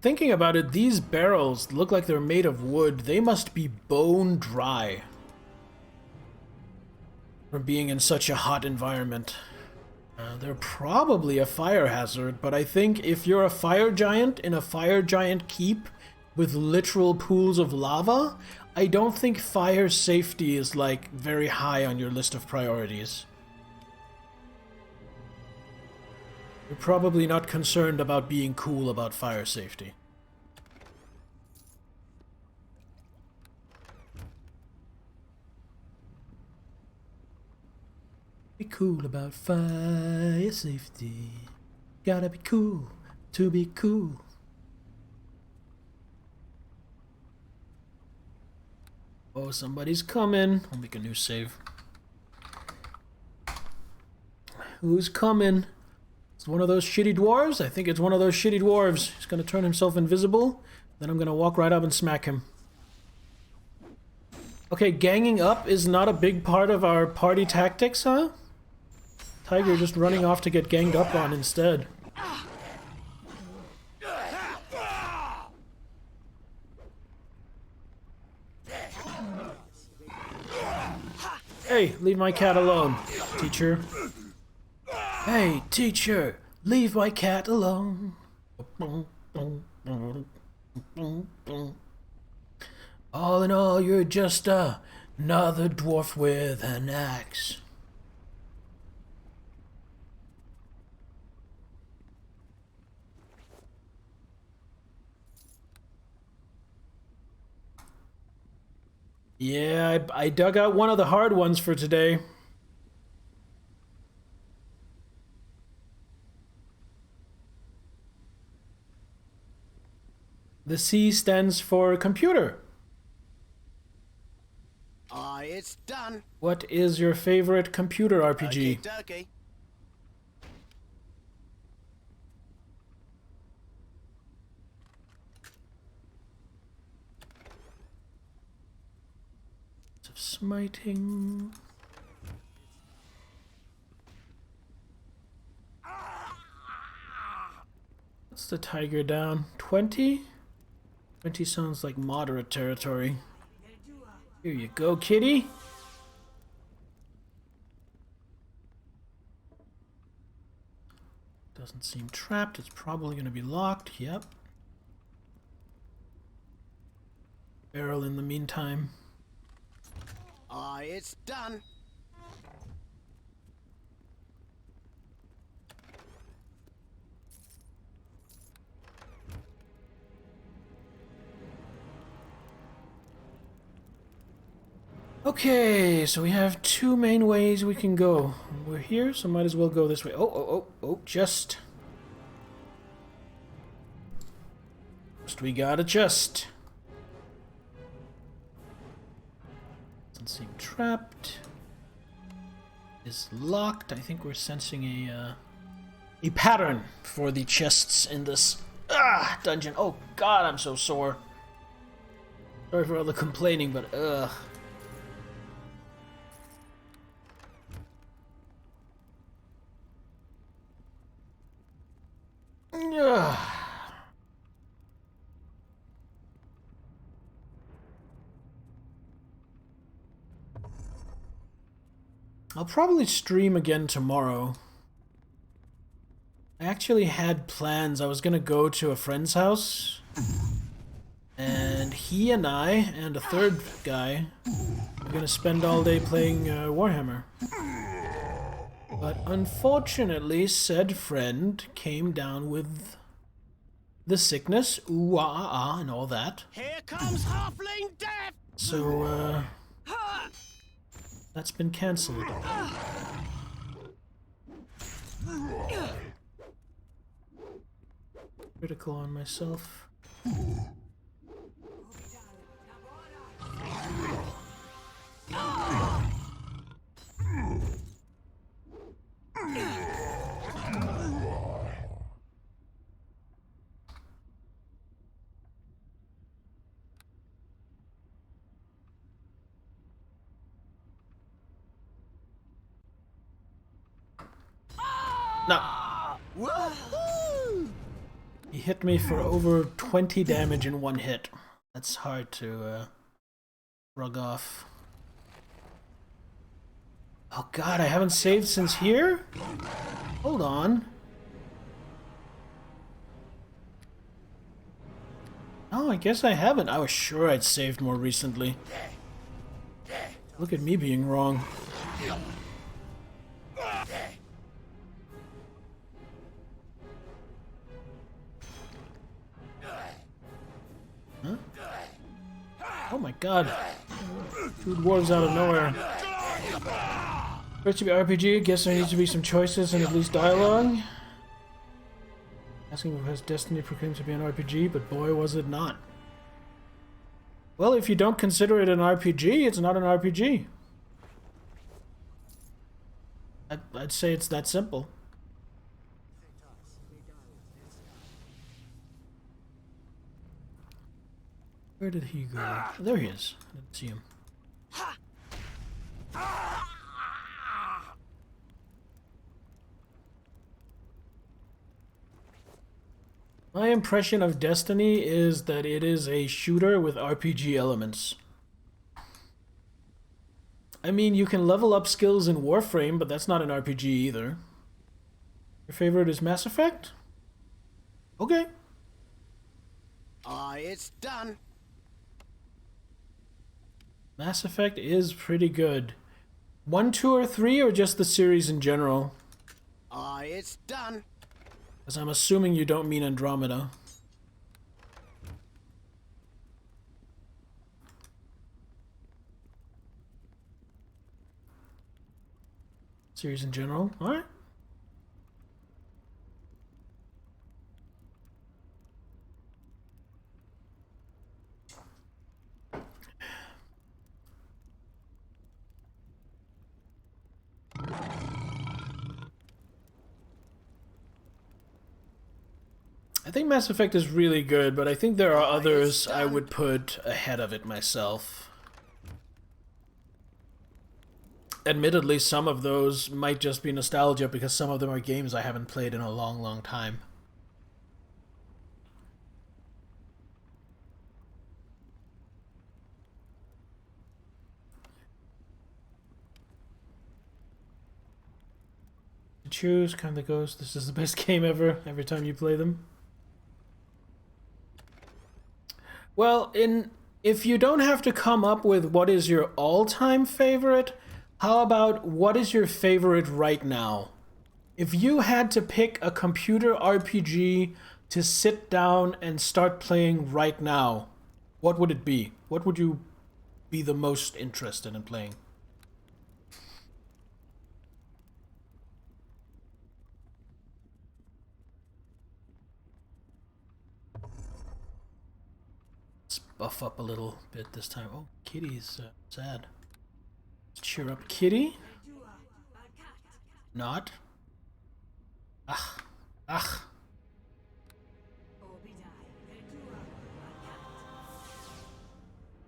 [SPEAKER 1] Thinking about it, these barrels look like they're made of wood. They must be bone dry from being in such a hot environment. They're probably a fire hazard, but I think if you're a fire giant in a fire giant keep with literal pools of lava, I don't think fire safety is like very high on your list of priorities. You're probably not concerned about being cool about fire safety. Be cool about fire safety. Gotta be cool to be cool. Oh, somebody's coming. I'll make a new save. Who's coming? It's one of those shitty dwarves? I think it's one of those shitty dwarves. He's gonna turn himself invisible. Then I'm gonna walk right up and smack him. Okay, ganging up is not a big part of our party tactics, huh? Tiger just running off to get ganged up on instead. Hey, leave my cat alone, teacher. Hey, teacher, leave my cat alone. All in all, you're just another dwarf with an axe. Yeah, I dug out one of the hard ones for today. The C stands for computer.
[SPEAKER 2] It's done.
[SPEAKER 1] What is your favorite computer RPG?
[SPEAKER 2] Okey-dokey.
[SPEAKER 1] Of smiting. What's the tiger down? 20? 20 sounds like moderate territory. Here you go, kitty. Doesn't seem trapped. It's probably going to be locked. Yep. Barrel in the meantime.
[SPEAKER 2] It's done.
[SPEAKER 1] Okay, so we have two main ways we can go. We're here, so might as well go this way. Just we got a chest. Doesn't seem trapped. Is locked. I think we're sensing a pattern for the chests in this dungeon. Oh God, I'm so sore. Sorry for all the complaining, but ugh. I'll probably stream again tomorrow. I actually had plans. I was gonna go to a friend's house, and he and I and a third guy are gonna spend all day playing Warhammer. But unfortunately, said friend came down with the sickness, ooh ah ah, and all that.
[SPEAKER 2] Here comes halfling death.
[SPEAKER 1] So that's been cancelled. Critical on myself. No.
[SPEAKER 2] Woohoo!
[SPEAKER 1] He hit me for over 20 damage in one hit. That's hard to rug off. Oh god, I haven't saved since here? Hold on. Oh, I guess I haven't. I was sure I'd saved more recently. Look at me being wrong. Huh? Oh my god. Food wars out of nowhere. For it to be RPG, I guess there needs to be some choices and at least dialogue. Asking because Destiny proclaimed to be an RPG, but boy was it not. Well, if you don't consider it an RPG, it's not an RPG. I'd say it's that simple. Where did he go? Oh, there he is. I didn't see him. My impression of Destiny is that it is a shooter with RPG elements. I mean, you can level up skills in Warframe, but that's not an RPG either. Your favorite is Mass Effect? Okay.
[SPEAKER 2] It's done.
[SPEAKER 1] Mass Effect is pretty good. 1, 2, or 3, or just the series in general?
[SPEAKER 2] It's done.
[SPEAKER 1] Because I'm assuming you don't mean Andromeda. Series in general? Alright. I think Mass Effect is really good, but I think there are others I would put ahead of it myself. Admittedly, some of those might just be nostalgia because some of them are games I haven't played in a long, long time. To choose, kind of goes, this is the best game ever, every time you play them. Well, if you don't have to come up with what is your all-time favorite, how about what is your favorite right now? If you had to pick a computer RPG to sit down and start playing right now, what would it be? What would you be the most interested in playing? Let's buff up a little bit this time. Oh, Kitty's sad. Let's cheer up Kitty. Not. Ach. Ach.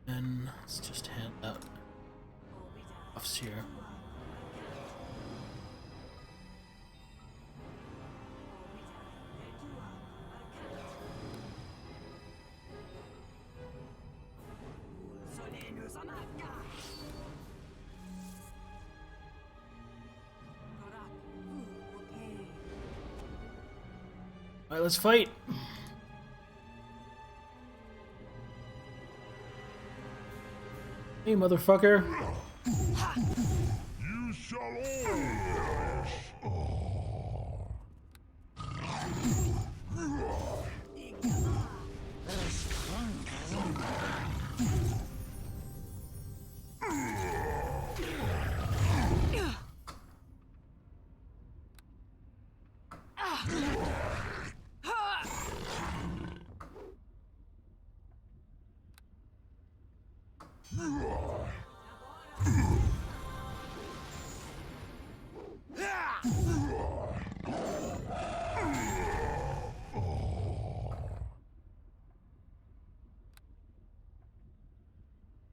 [SPEAKER 1] And let's just hand out buffs here. Alright, let's fight. Hey, motherfucker.
[SPEAKER 3] You shall always. Oh.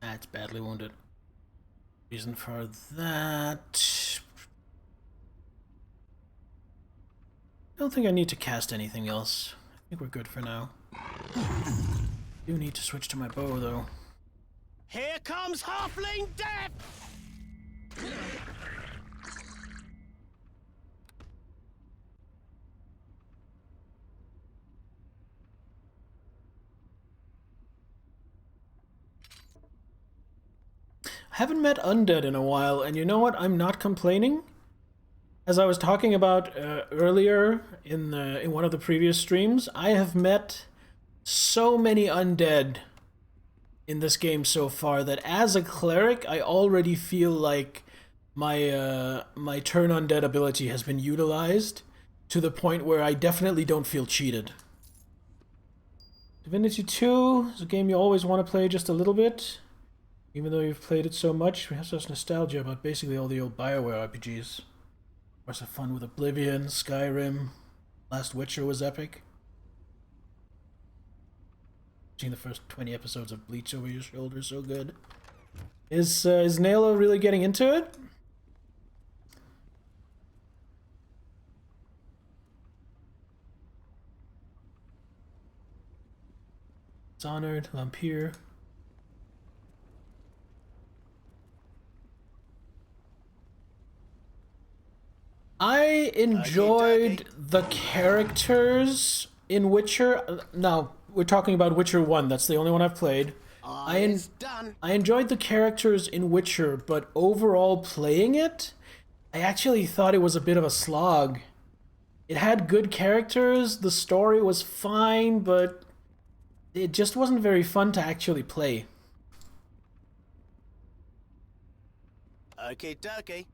[SPEAKER 1] That's badly wounded. Reason for that. don't think I need to cast anything else. I think we're good for now. Do need to switch to my bow, though.
[SPEAKER 2] Here comes Halfling Death!
[SPEAKER 1] I haven't met undead in a while, and you know what? I'm not complaining. As I was talking about earlier in one of the previous streams, I have met so many undead in this game so far that as a cleric, I already feel like my turn undead ability has been utilized to the point where I definitely don't feel cheated. Divinity 2 is a game you always want to play just a little bit. Even though you've played it so much, we have such nostalgia about basically all the old BioWare RPGs. Lots of fun with Oblivion, Skyrim, Last Witcher was epic. Seeing the first 20 episodes of Bleach over your shoulder, so good. Is Nailo really getting into it? Dishonored, Vampire. I enjoyed the characters in Witcher. Now, we're talking about Witcher 1. That's the only one I've played.
[SPEAKER 2] It's done.
[SPEAKER 1] I enjoyed the characters in Witcher, but overall playing it, I actually thought it was a bit of a slog. It had good characters, the story was fine, but it just wasn't very fun to actually play.
[SPEAKER 2] Okie dokie.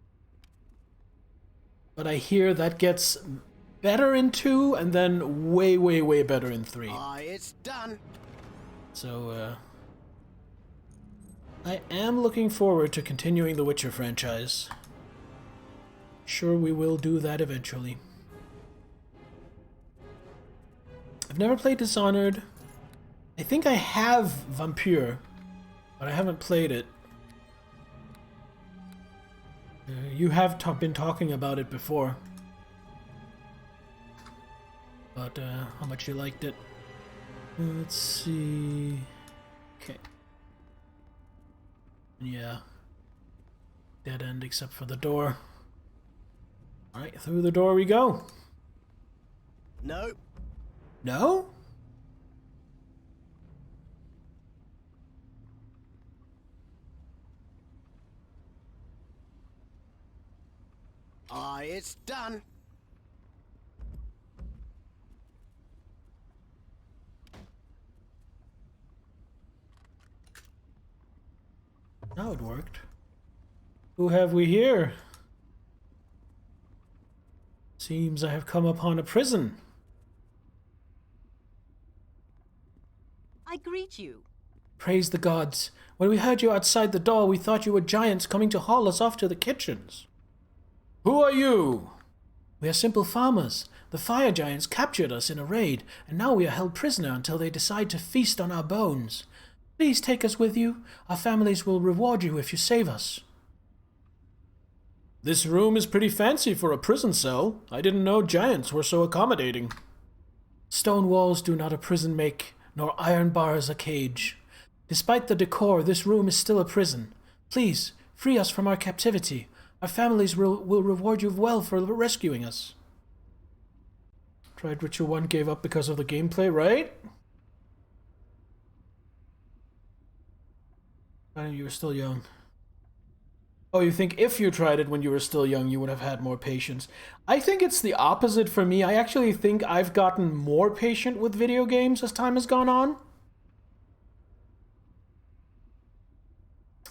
[SPEAKER 1] But I hear that gets better in 2 and then way, way, way better in 3.
[SPEAKER 2] It's done.
[SPEAKER 1] So, I am looking forward to continuing the Witcher franchise. Sure, we will do that eventually. I've never played Dishonored. I think I have Vampire, but I haven't played it. You have been talking about it before. But, how much you liked it. Let's see... Okay. Yeah. Dead end except for the door. Alright, through the door we go.
[SPEAKER 2] Nope.
[SPEAKER 1] No?
[SPEAKER 2] It's done.
[SPEAKER 1] Now it worked. Who have we here? Seems I have come upon a prison.
[SPEAKER 4] I greet you.
[SPEAKER 1] Praise the gods. When we heard you outside the door, we thought you were giants coming to haul us off to the kitchens. Who are you? We are simple farmers. The fire giants captured us in a raid, and now we are held prisoner until they decide to feast on our bones. Please take us with you. Our families will reward you if you save us. This room is pretty fancy for a prison cell. I didn't know giants were so accommodating. Stone walls do not a prison make, nor iron bars a cage. Despite the decor, this room is still a prison. Please, free us from our captivity. Our families will reward you well for rescuing us. Tried Witcher 1, gave up because of the gameplay, right? I know you were still young. Oh, you think if you tried it when you were still young, you would have had more patience. I think it's the opposite for me. I actually think I've gotten more patient with video games as time has gone on.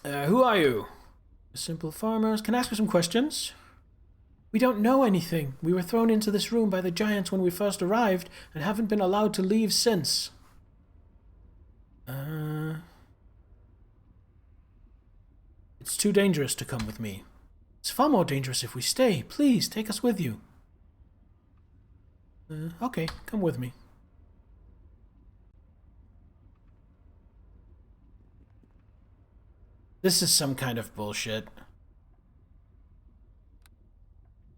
[SPEAKER 1] Who are you? Simple farmers. Can I ask you some questions? We don't know anything. We were thrown into this room by the giants when we first arrived and haven't been allowed to leave since. It's too dangerous to come with me. It's far more dangerous if we stay. Please, take us with you. Okay, come with me. This is some kind of bullshit.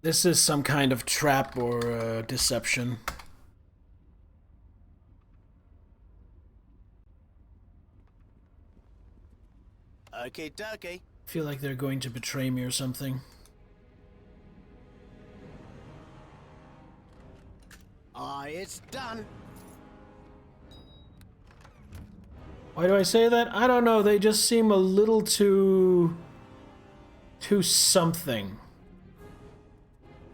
[SPEAKER 1] This is some kind of trap or deception.
[SPEAKER 2] Okay, dokie.
[SPEAKER 1] I feel like they're going to betray me or something.
[SPEAKER 2] It's done.
[SPEAKER 1] Why do I say that? I don't know, they just seem a little too something.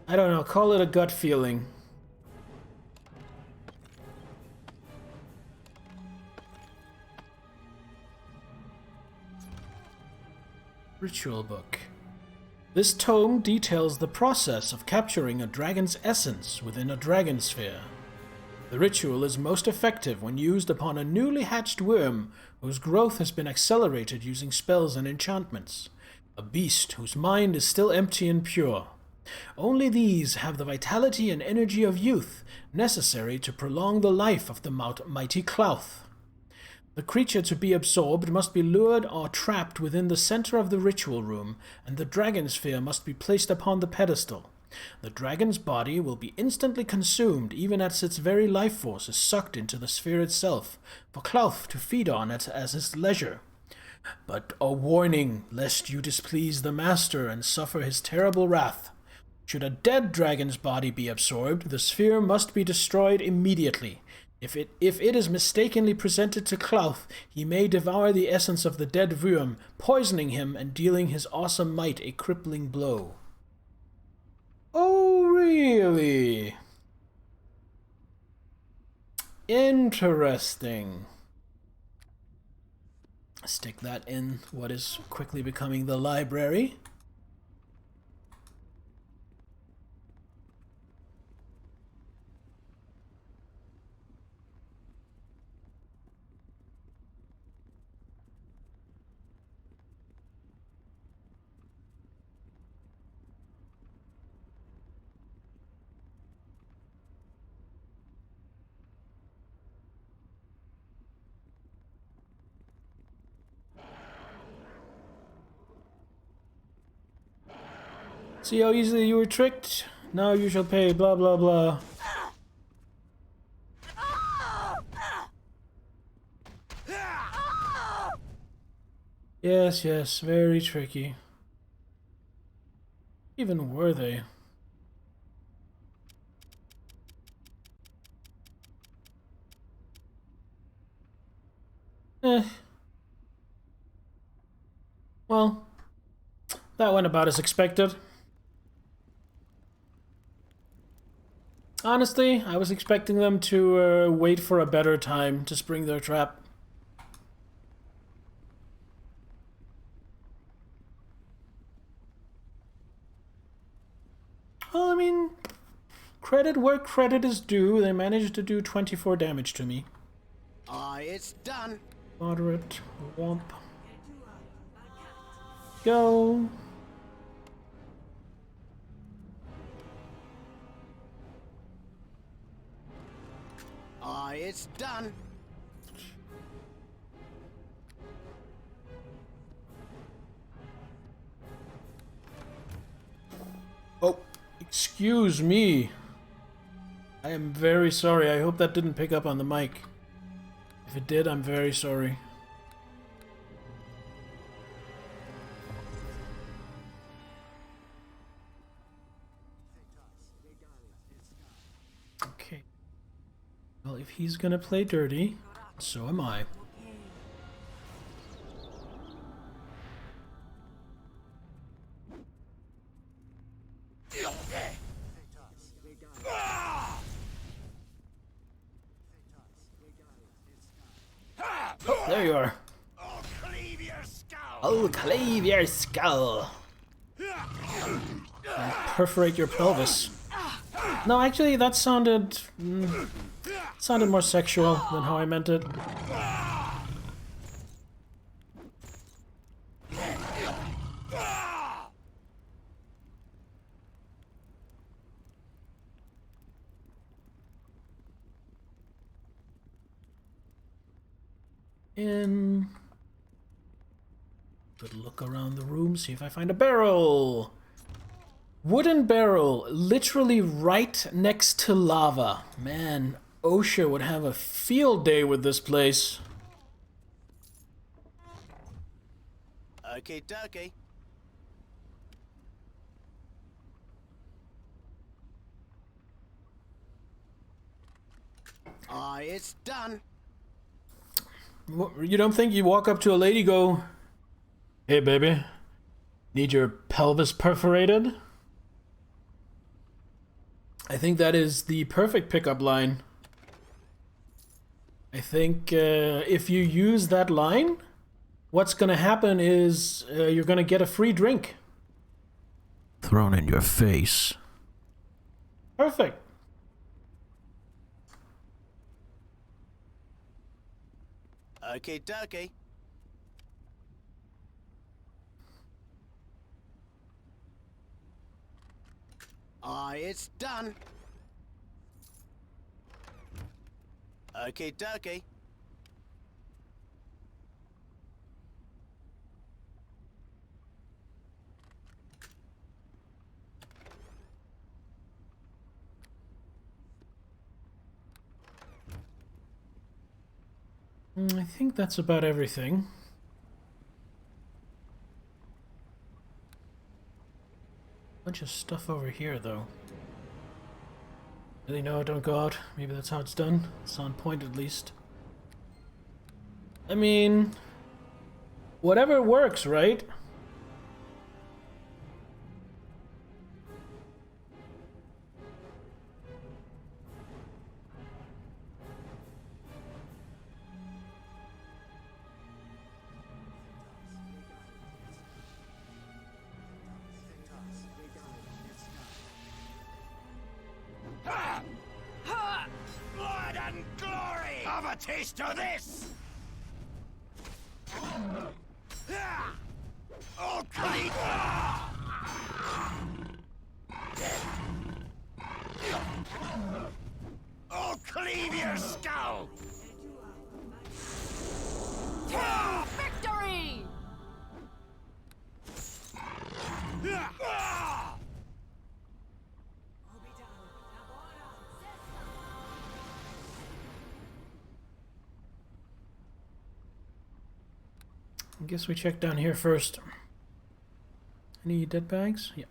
[SPEAKER 1] I don't know, call it a gut feeling. Ritual book. This tome details the process of capturing a dragon's essence within a dragon sphere. The ritual is most effective when used upon a newly hatched worm whose growth has been accelerated using spells and enchantments. A beast whose mind is still empty and pure. Only these have the vitality and energy of youth necessary to prolong the life of the mighty Clouth. The creature to be absorbed must be lured or trapped within the center of the ritual room, and the dragon sphere must be placed upon the pedestal. The dragon's body will be instantly consumed even as its very life force is sucked into the sphere itself, for Clouth to feed on it as his leisure. But a warning, lest you displease the master and suffer his terrible wrath. Should a dead dragon's body be absorbed, the sphere must be destroyed immediately. If it is mistakenly presented to Clouth, he may devour the essence of the dead Vuum, poisoning him and dealing his awesome might a crippling blow. Oh, really? Interesting. Stick that in what is quickly becoming the library. See how easily you were tricked? Now you shall pay, blah blah blah. Yes, yes, very tricky. Even were they? Well, that went about as expected. Honestly, I was expecting them to wait for a better time to spring their trap. Well, I mean, credit where credit is due. They managed to do 24 damage to me.
[SPEAKER 2] It's done.
[SPEAKER 1] Moderate, womp. Go.
[SPEAKER 2] It's done.
[SPEAKER 1] Oh, excuse me. I am very sorry. I hope that didn't pick up on the mic. If it did, I'm very sorry. Okay. Well, if he's gonna play dirty, so am I. Oh, there you are.
[SPEAKER 2] I'll cleave your skull.
[SPEAKER 1] I'll cleave your skull. And perforate your pelvis. No, actually, that sounded more sexual than how I meant it. Good look around the room, see if I find a barrel. Wooden barrel, literally right next to lava. Man, OSHA would have a field day with this place.
[SPEAKER 2] Okay, dokie. It's done.
[SPEAKER 1] You don't think you walk up to a lady, go, "Hey baby, need your pelvis perforated?" I think that is the perfect pickup line. I think if you use that line, what's gonna happen is you're gonna get a free drink thrown in your face. Perfect.
[SPEAKER 2] Okay, dokie. It's done. Okay, dokie.
[SPEAKER 1] I think that's about everything. Bunch of stuff over here, though. Really? No, don't go out. Maybe that's how it's done. It's on point, at least. I mean, whatever works, right?
[SPEAKER 2] Blood and glory! Have a taste of this! Oh, clean! Oh, cleave your skull!
[SPEAKER 4] Victory!
[SPEAKER 1] I guess we check down here first. Any dead bags? Yeah.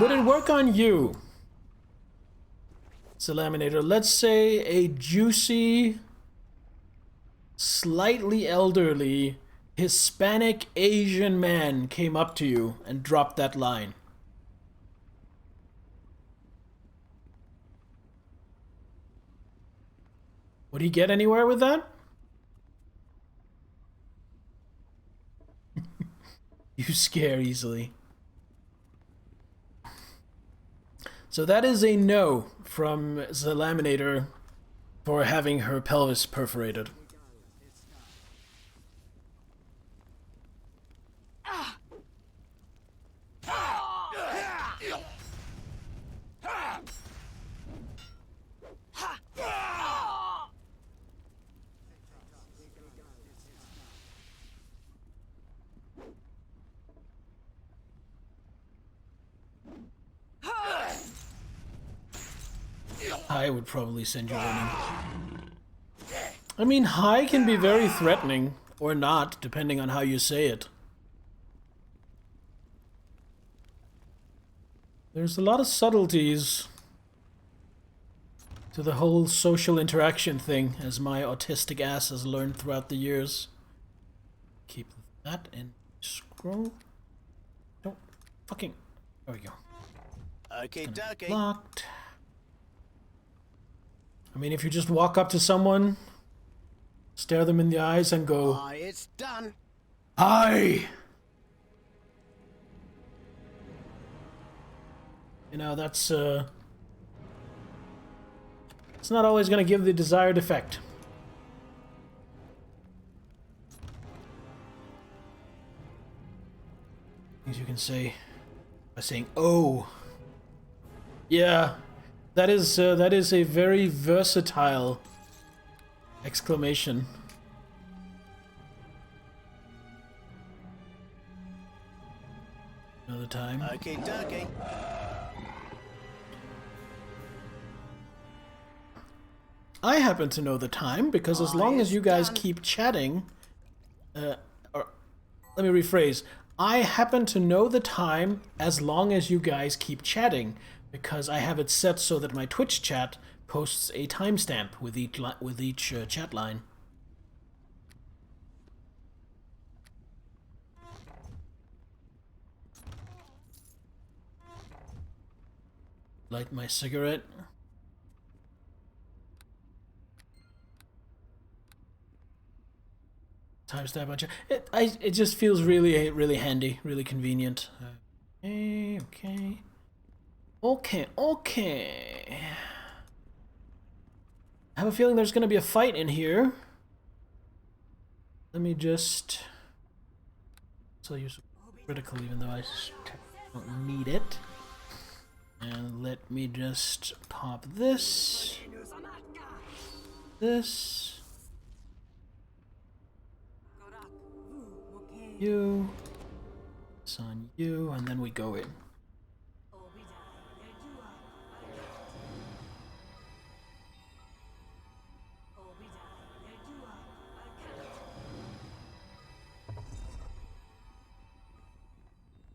[SPEAKER 1] Would it work on you? Salaminator. Let's say a juicy, slightly elderly, Hispanic Asian man came up to you and dropped that line. Would he get anywhere with that? You scare easily. So that is a no from the Laminator for having her pelvis perforated. I would probably send you running. I mean, high can be very threatening, or not, depending on how you say it. There's a lot of subtleties to the whole social interaction thing, as my autistic ass has learned throughout the years. Keep that in scroll. Don't fucking... There we go.
[SPEAKER 2] Okay, dokie.
[SPEAKER 1] Locked. I mean, if you just walk up to someone, stare them in the eyes and go,
[SPEAKER 2] It's done.
[SPEAKER 1] "Hi!" You know, that's, it's not always going to give the desired effect. Things you can say by saying, "Oh." Yeah, that is a very versatile Exclamation. Another time.
[SPEAKER 2] Okay, dokie.
[SPEAKER 1] I happen to know the time because as long as you guys keep chatting, or let me rephrase. I happen to know the time as long as you guys keep chatting because I have it set so that my Twitch chat posts a timestamp with each chat line. Light my cigarette. Timestamp on chat. It just feels really handy, really convenient. Okay. I have a feeling there's going to be a fight in here. Let me just... So I'll use critical even though I don't need it. And let me just pop this. This. You. This on you, and then we go in.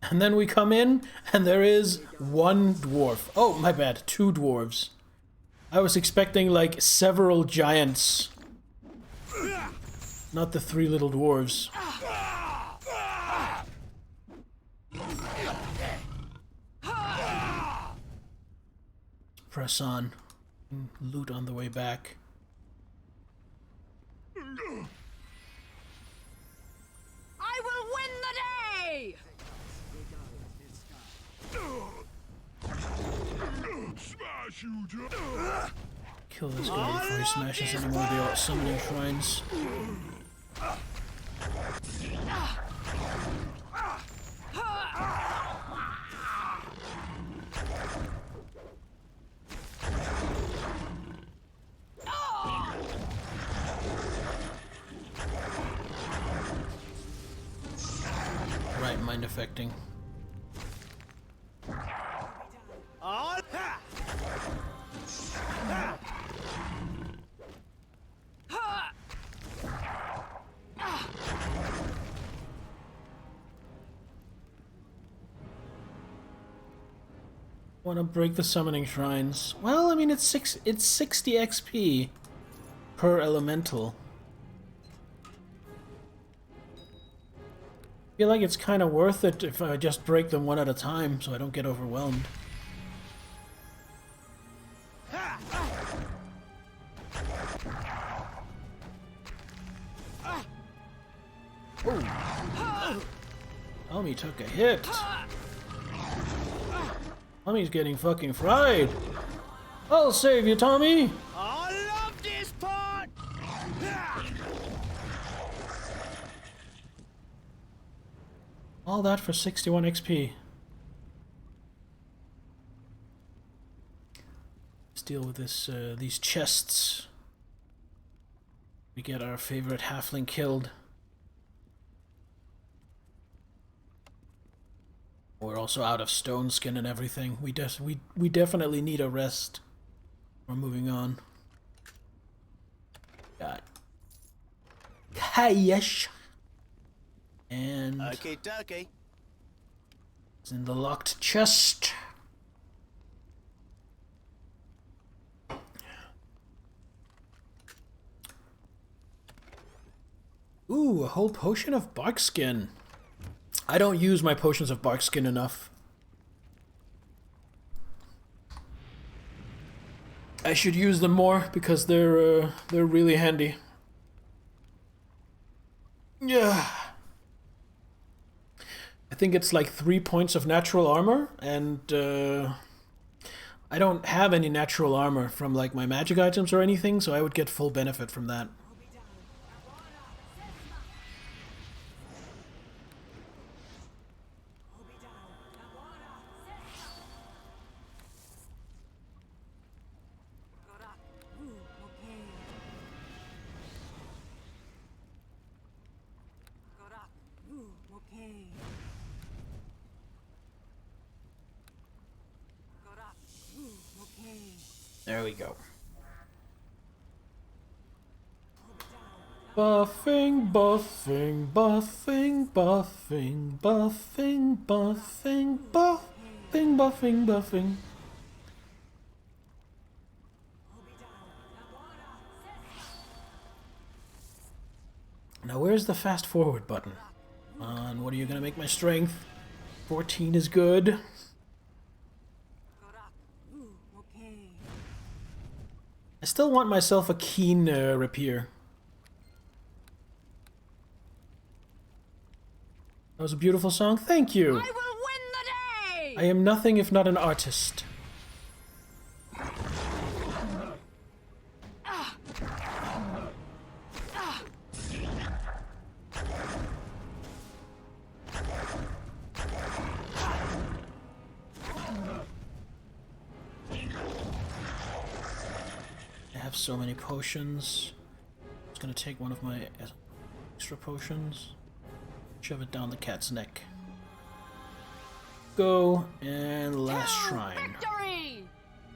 [SPEAKER 1] And then we come in, and there is one dwarf. Oh, my bad, 2 dwarves. I was expecting, like, several giants. Not the 3 little dwarves. Press on. Loot on the way back.
[SPEAKER 4] I will win the day!
[SPEAKER 3] Smash you,
[SPEAKER 1] Kill this guy before he smashes any more of the summoning shrines. Right, mind affecting. Want to break the summoning shrines? Well, I mean it's 60 XP per elemental. I feel like it's kind of worth it if I just break them one at a time so I don't get overwhelmed. Oh. Tommy took a hit. Tommy's getting fucking fried. I'll save you, Tommy.
[SPEAKER 2] I love this part.
[SPEAKER 1] All that for 61 XP. Let's deal with this. These chests. We get our favorite halfling killed. We're also out of stone skin and everything. We definitely need a rest. We're moving on. Got Kayesh. And
[SPEAKER 2] Okay, dokie.
[SPEAKER 1] it's in the locked chest. Ooh, a whole potion of bark skin. I don't use my potions of bark skin enough. I should use them more because they're really handy. Yeah. I think it's like 3 points of natural armor, and I don't have any natural armor from like my magic items or anything, so I would get full benefit from that. There we go. Buffing, buffing, buffing, buffing, buffing, buffing, buffing, buffing, buffing. Now where's the fast forward button? What are you gonna make my strength? 14 is good. I still want myself a keen rapier. That was a beautiful song. Thank you.
[SPEAKER 4] I will win the day!
[SPEAKER 1] I am nothing if not an artist. I have so many potions. I'm just gonna take one of my extra potions. Shove it down the cat's neck. Go, and last shrine.
[SPEAKER 4] Victory!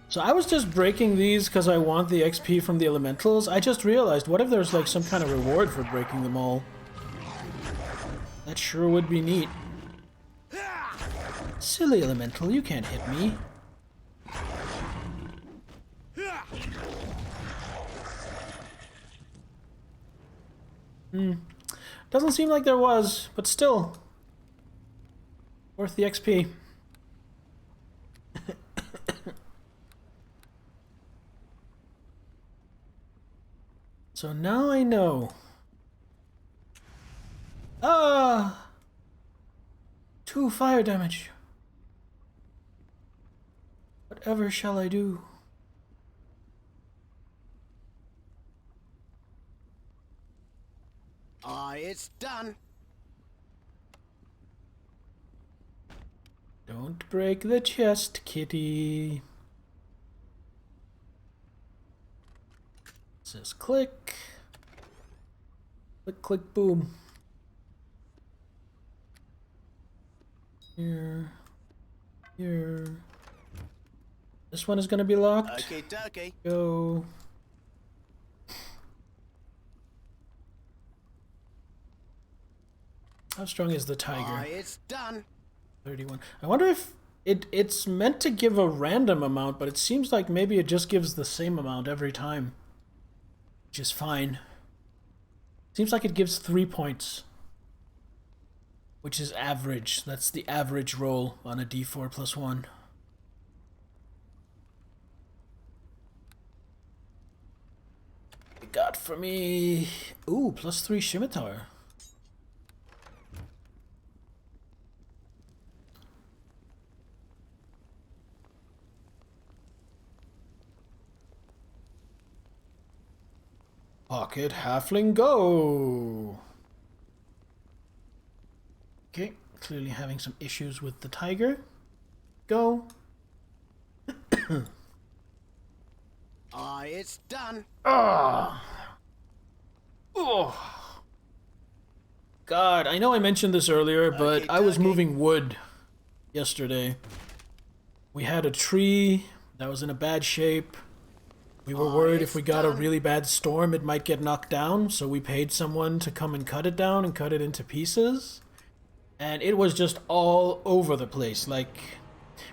[SPEAKER 1] So I was just breaking these because I want the XP from the elementals. I just realized, what if there's like some kind of reward for breaking them all? That sure would be neat. Silly elemental, you can't hit me. Doesn't seem like there was, but still. Worth the XP. So now I know. Ah! 2 fire damage. Whatever shall I do?
[SPEAKER 2] It's done.
[SPEAKER 1] Don't break the chest, kitty. It says click. Click, click, boom. Here. Here. This one is gonna be locked.
[SPEAKER 2] Okay, dokie.
[SPEAKER 1] Go. How strong is the tiger?
[SPEAKER 2] It's done.
[SPEAKER 1] 31. I wonder if it's meant to give a random amount, but it seems like maybe it just gives the same amount every time. Which is fine. Seems like it gives 3 points. Which is average. That's the average roll on a d4 plus 1. It got for me... Ooh, plus 3 scimitar. Pocket halfling go! Okay, clearly having some issues with the tiger. Go.
[SPEAKER 2] It's done.
[SPEAKER 1] Ah. Oh. God, I know I mentioned this earlier, but I was moving wood yesterday. We had a tree that was in a bad shape. We were worried if we got a really bad storm, it might get knocked down, so we paid someone to come and cut it down and cut it into pieces. And it was just all over the place. Like,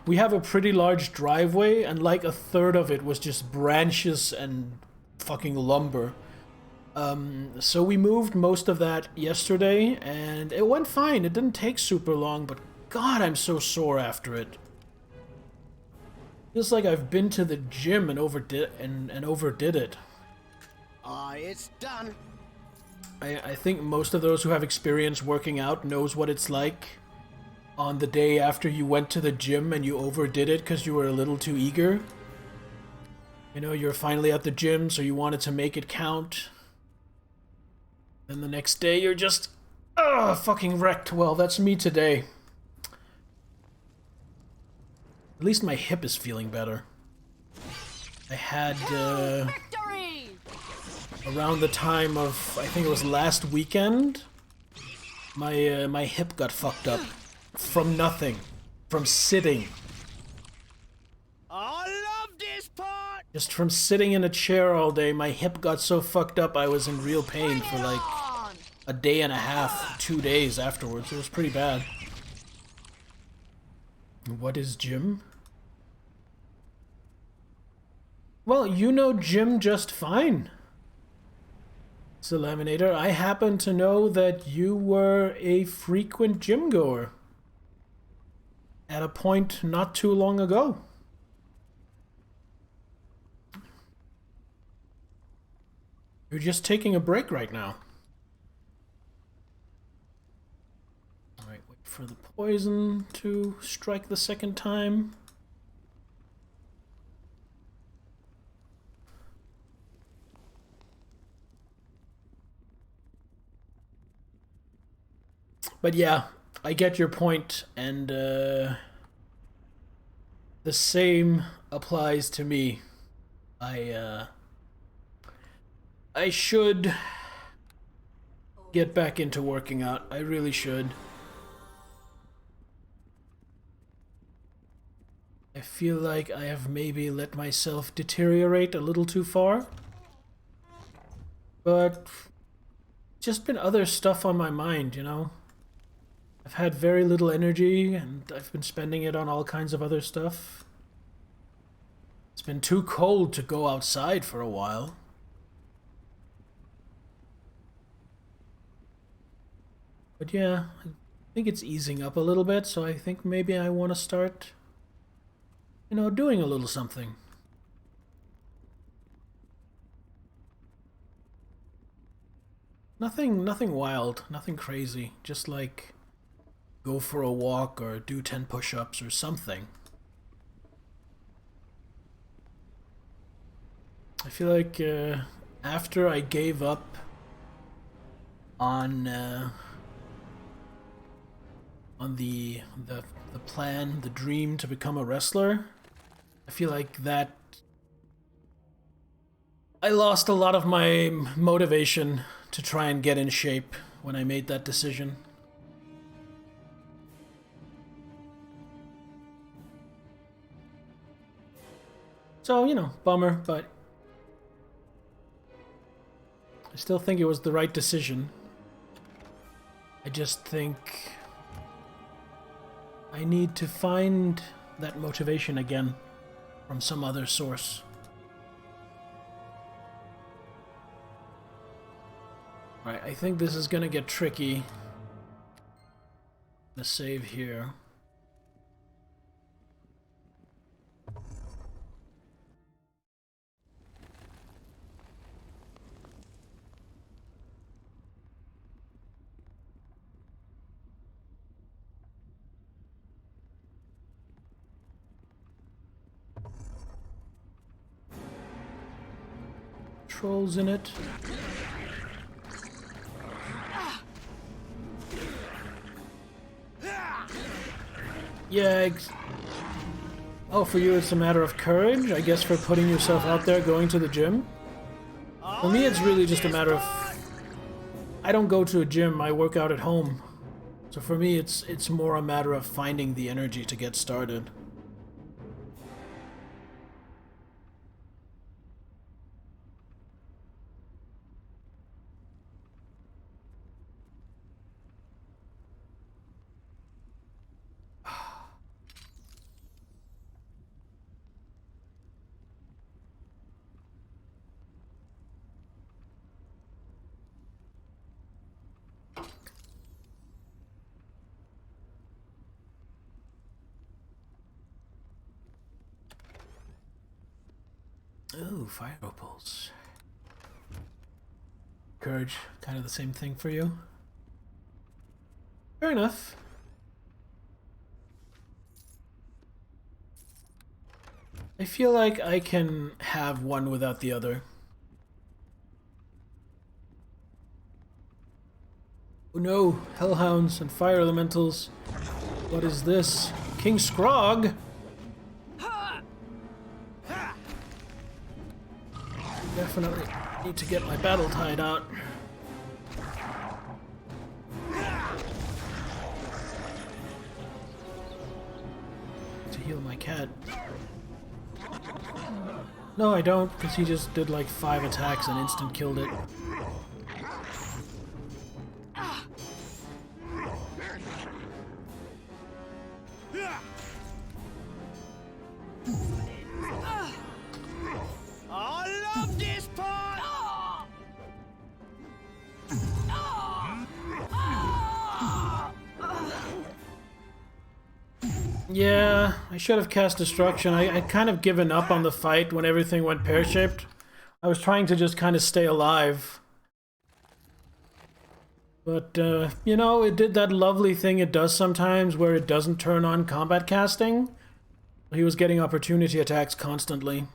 [SPEAKER 1] we have a pretty large driveway, and like a third of it was just branches and fucking lumber. So we moved most of that yesterday, and it went fine. It didn't take super long, but God, I'm so sore after it. Feels like I've been to the gym and overdid it.
[SPEAKER 2] It's done.
[SPEAKER 1] I think most of those who have experience working out knows what it's like on the day after you went to the gym and you overdid it because you were a little too eager. You know, you're finally at the gym, so you wanted to make it count. Then the next day you're just, fucking wrecked. Well, that's me today. At least my hip is feeling better. I had,
[SPEAKER 4] Victory!
[SPEAKER 1] around the time of, I think it was last weekend, my hip got fucked up. From nothing. From sitting.
[SPEAKER 2] I love this part.
[SPEAKER 1] Just from sitting in a chair all day, my hip got so fucked up I was in real pain for like a day and a half, 2 days afterwards. It was pretty bad. What is Jim? Well, you know Jim just fine. Laminator, I happen to know that you were a frequent gym goer at a point not too long ago. You're just taking a break right now. Alright, wait for the poison to strike the second time. But yeah, I get your point, and the same applies to me. I should get back into working out. I really should. I feel like I have maybe let myself deteriorate a little too far. But just been other stuff on my mind, you know? I've had very little energy, and I've been spending it on all kinds of other stuff. It's been too cold to go outside for a while. But yeah, I think it's easing up a little bit, so I think maybe I want to start, you know, doing a little something. Nothing wild, nothing crazy, just like go for a walk or do 10 push-ups or something. I feel like after I gave up on the plan, the dream to become a wrestler, I feel like that I lost a lot of my motivation to try and get in shape when I made that decision. So, you know, bummer, but I still think it was the right decision. I just think I need to find that motivation again from some other source. Right, I think this is gonna get tricky. I'm gonna save here. Trolls in it. Yeah, oh, for you it's a matter of courage, I guess, for putting yourself out there, going to the gym? For me it's really just a matter of... I don't go to a gym, I work out at home. So for me it's more a matter of finding the energy to get started. Ooh, fire opals. Courage, kind of the same thing for you. Fair enough. I feel like I can have one without the other. Oh no, hellhounds and fire elementals. What is this? King Scrog? Definitely need to get my battle tide out. To heal my cat. No, I don't, because he just did like 5 attacks and instant killed it.
[SPEAKER 2] I love this part!
[SPEAKER 1] Yeah, I should have cast Destruction. I kind of given up on the fight when everything went pear-shaped. I was trying to just kind of stay alive. But, you know, it did that lovely thing it does sometimes where it doesn't turn on combat casting. He was getting opportunity attacks constantly.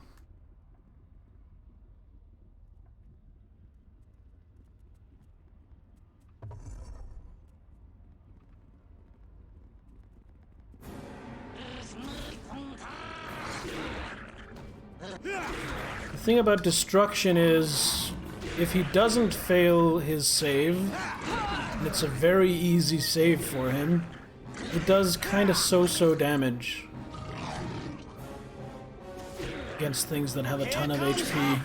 [SPEAKER 1] The thing about Destruction is, if he doesn't fail his save, and it's a very easy save for him, it does kind of so-so damage against things that have a ton of HP.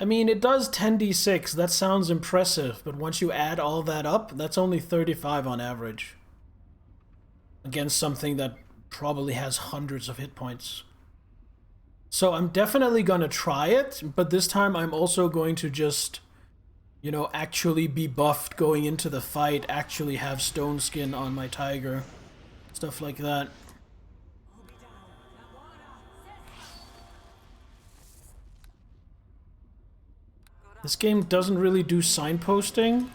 [SPEAKER 1] I mean, it does 10d6, that sounds impressive, but once you add all that up, that's only 35 on average. Against something that probably has hundreds of hit points. So I'm definitely gonna try it, but this time I'm also going to just, you know, actually be buffed going into the fight, actually have stone skin on my tiger. Stuff like that. This game doesn't really do signposting.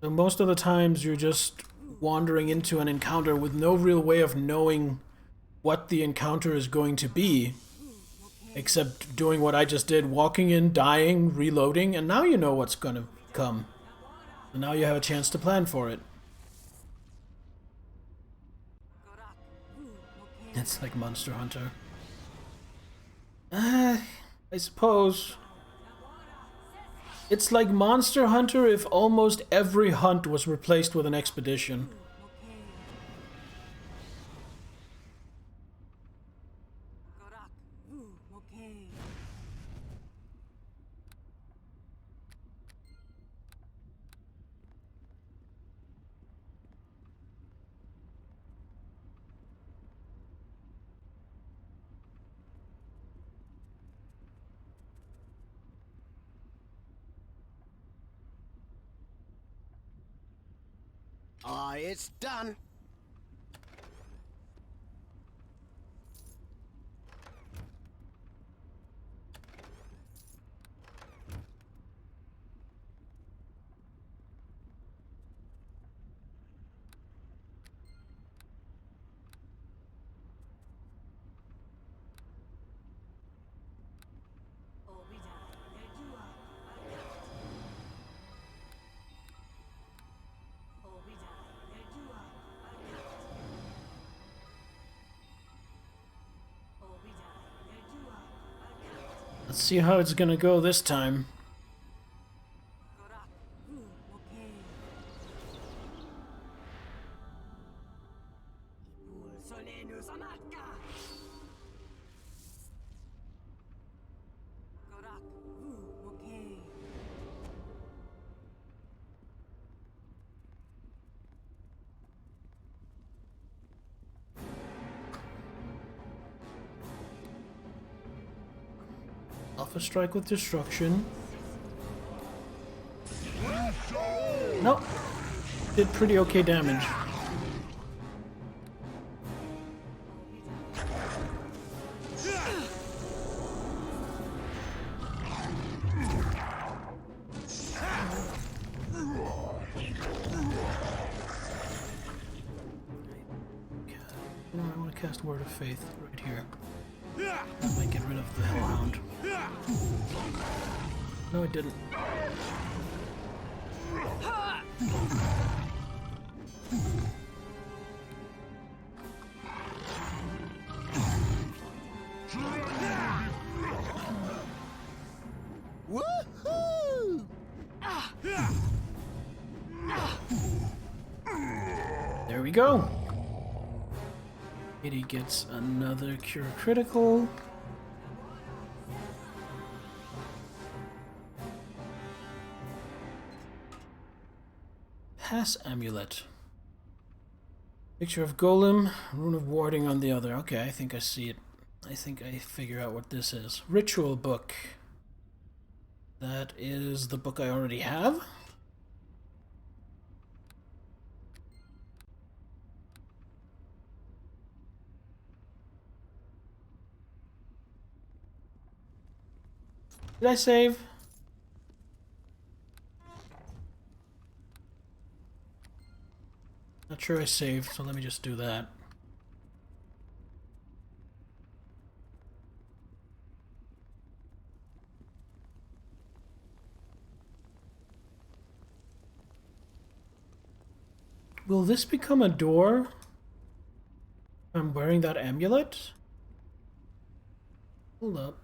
[SPEAKER 1] So most of the times you're just wandering into an encounter with no real way of knowing what the encounter is going to be. Except doing what I just did, walking in, dying, reloading, and now you know what's gonna come. And now you have a chance to plan for it. It's like Monster Hunter. I suppose. It's like Monster Hunter if almost every hunt was replaced with an expedition.
[SPEAKER 2] It's done.
[SPEAKER 1] Let's see how it's gonna go this time. Alpha Strike with Destruction. Nope. Did pretty okay damage. I want to cast Word of Faith right here. That might get rid of the Hellhound. No, it didn't.
[SPEAKER 2] Woohoo!
[SPEAKER 1] There we go. Kitty gets another cure critical. Pass amulet. Picture of golem, rune of warding on the other. Okay, I think I see it. I think I figure out what this is. Ritual book. That is the book I already have. Did I save? Not sure I saved, so let me just do that. Will this become a door? I'm wearing that amulet? Hold up.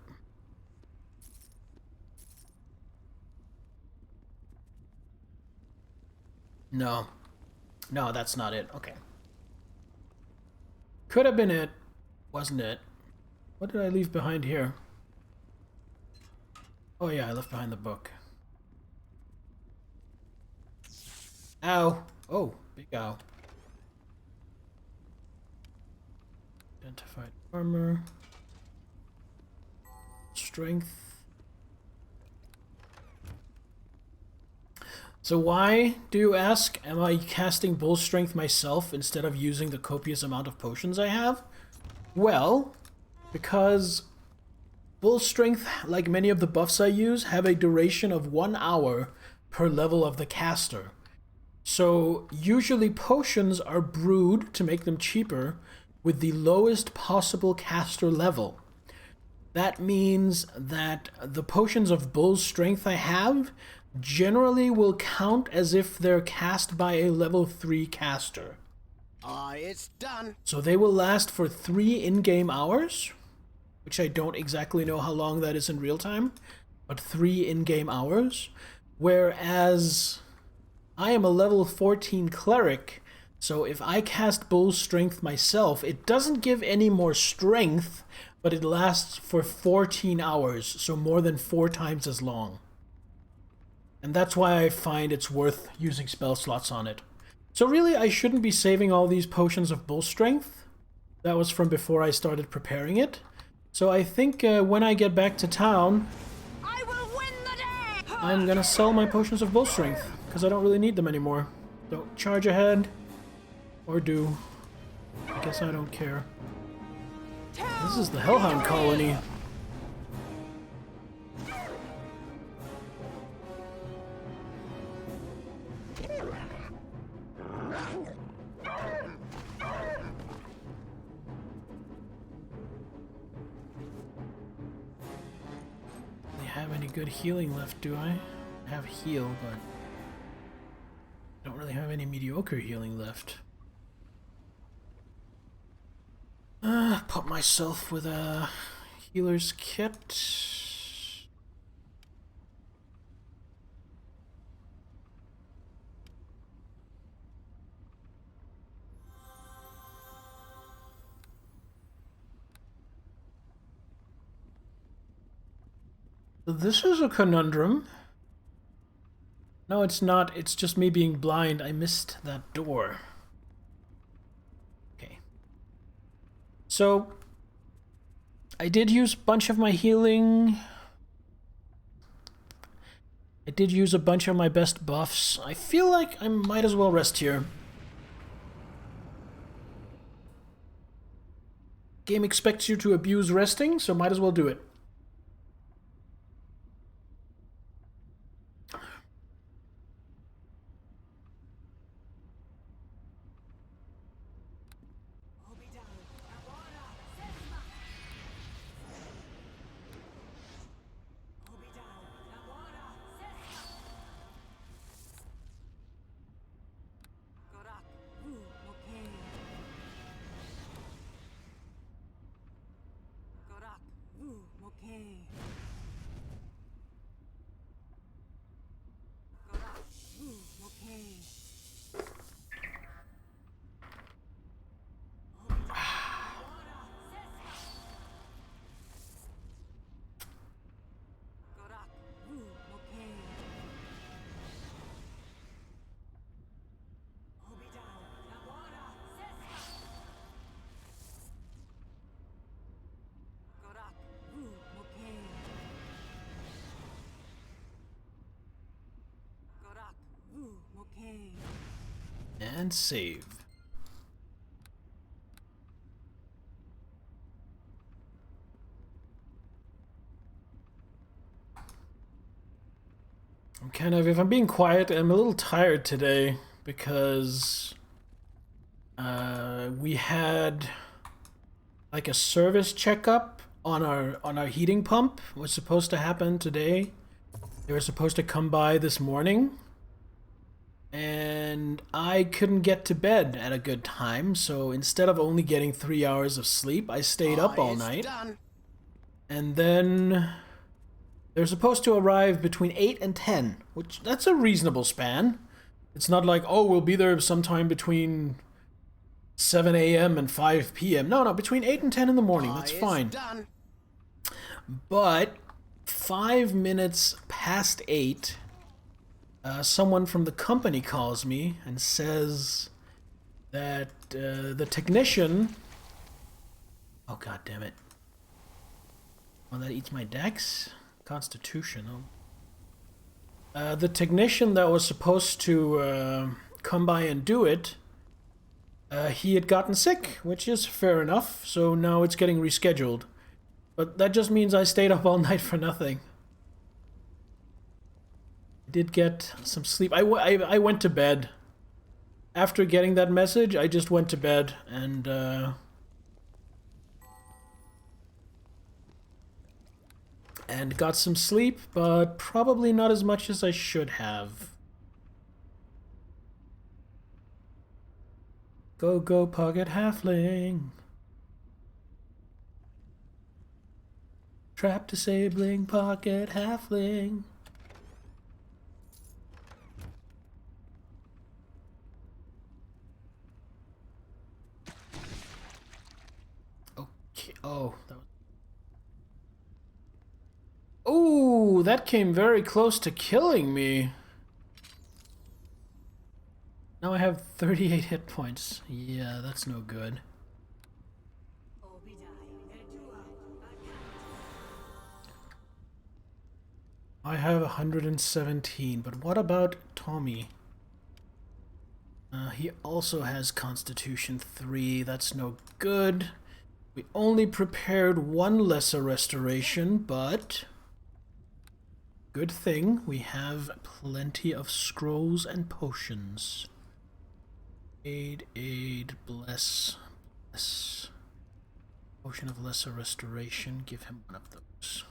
[SPEAKER 1] No. No, that's not it. Okay. Could have been it. Wasn't it? What did I leave behind here? Oh yeah, I left behind the book. Ow. Oh, big ow. Identified armor. Strength. So why, do you ask, am I casting bull strength myself instead of using the copious amount of potions I have? Well, because bull strength, like many of the buffs I use, have a duration of 1 hour per level of the caster. So usually potions are brewed to make them cheaper with the lowest possible caster level. That means that the potions of bull strength I have generally will count as if they're cast by a level 3 caster.
[SPEAKER 2] It's done.
[SPEAKER 1] So they will last for 3 in-game hours, which I don't exactly know how long that is in real time, but 3 in-game hours. Whereas I am a level 14 cleric, so if I cast bull strength myself, it doesn't give any more strength, but it lasts for 14 hours, so more than 4 times as long. And that's why I find it's worth using spell slots on it. So really, I shouldn't be saving all these potions of bull strength. That was from before I started preparing it. So I think when I get back to town,
[SPEAKER 4] I will win the day!
[SPEAKER 1] I'm gonna sell my potions of bull strength, because I don't really need them anymore. Don't charge ahead. Or do. I guess I don't care. This is the Hellhound colony. Have any good healing left, do I? I have heal, but I don't really have any mediocre healing left. Put myself with a healer's kit. This is a conundrum. No, it's not. It's just me being blind. I missed that door. Okay. So, I did use a bunch of my healing. I did use a bunch of my best buffs. I feel like I might as well rest here. Game expects you to abuse resting, so might as well do it. And save. I'm kind of, if I'm being quiet, I'm a little tired today because we had like a service checkup on our heating pump. It was supposed to happen today. They were supposed to come by this morning. And I couldn't get to bed at a good time, so instead of only getting 3 hours of sleep, I stayed up all night.
[SPEAKER 2] Done.
[SPEAKER 1] And then they're supposed to arrive between 8 and 10, which that's a reasonable span. It's not like, oh, we'll be there sometime between 7 a.m. and 5 p.m. No, between 8 and 10 in the morning. That's fine.
[SPEAKER 2] Done.
[SPEAKER 1] But 5 minutes past 8, someone from the company calls me and says that the technician... Oh, god damn it. Oh, that eats my dex? Constitution. Oh. The technician that was supposed to come by and do it, he had gotten sick, which is fair enough, so now it's getting rescheduled. But that just means I stayed up all night for nothing. I did get some sleep. I went to bed. After getting that message, I just went to bed and got some sleep, but probably not as much as I should have. Go, go, pocket halfling. Trap disabling pocket halfling. Okay. Oh, oh, that came very close to killing me. Now I have 38 hit points. Yeah, that's no good. I have 117, but what about Tommy? He also has Constitution 3. That's no good. We only prepared one lesser restoration, but... good thing we have plenty of scrolls and potions. Aid, bless. Potion of lesser restoration, give him one of those.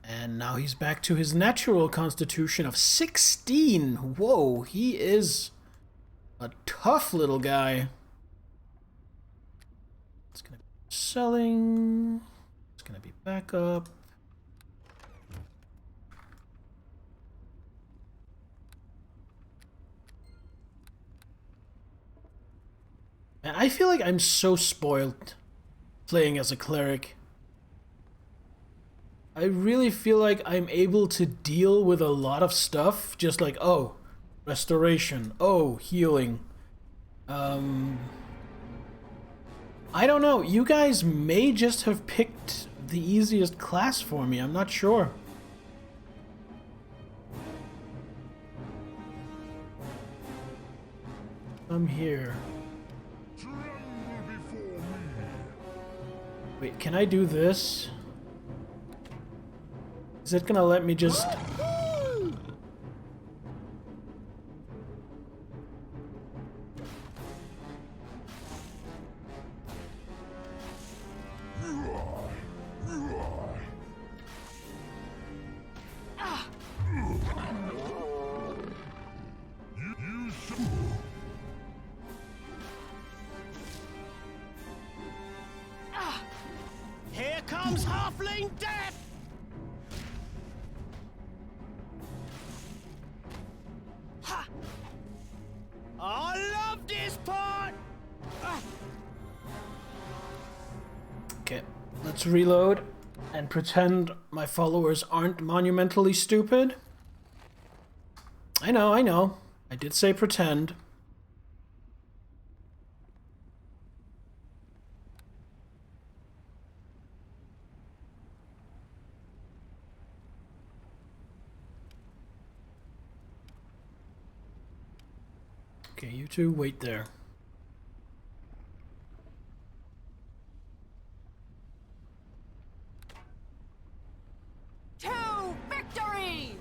[SPEAKER 1] And now he's back to his natural constitution of 16. Whoa, he is a tough little guy. It's gonna be selling. It's gonna be backup. And I feel like I'm so spoiled playing as a cleric. I really feel like I'm able to deal with a lot of stuff, just like, oh, restoration, oh, healing. I don't know, you guys may just have picked the easiest class for me, I'm not sure. I'm here. Wait, can I do this? Is it gonna let me just...
[SPEAKER 2] comes halfling death! Ha! I love this part!
[SPEAKER 1] Okay, let's reload and pretend my followers aren't monumentally stupid. I know, I know. I did say pretend. Okay, you two wait there.
[SPEAKER 4] To victory!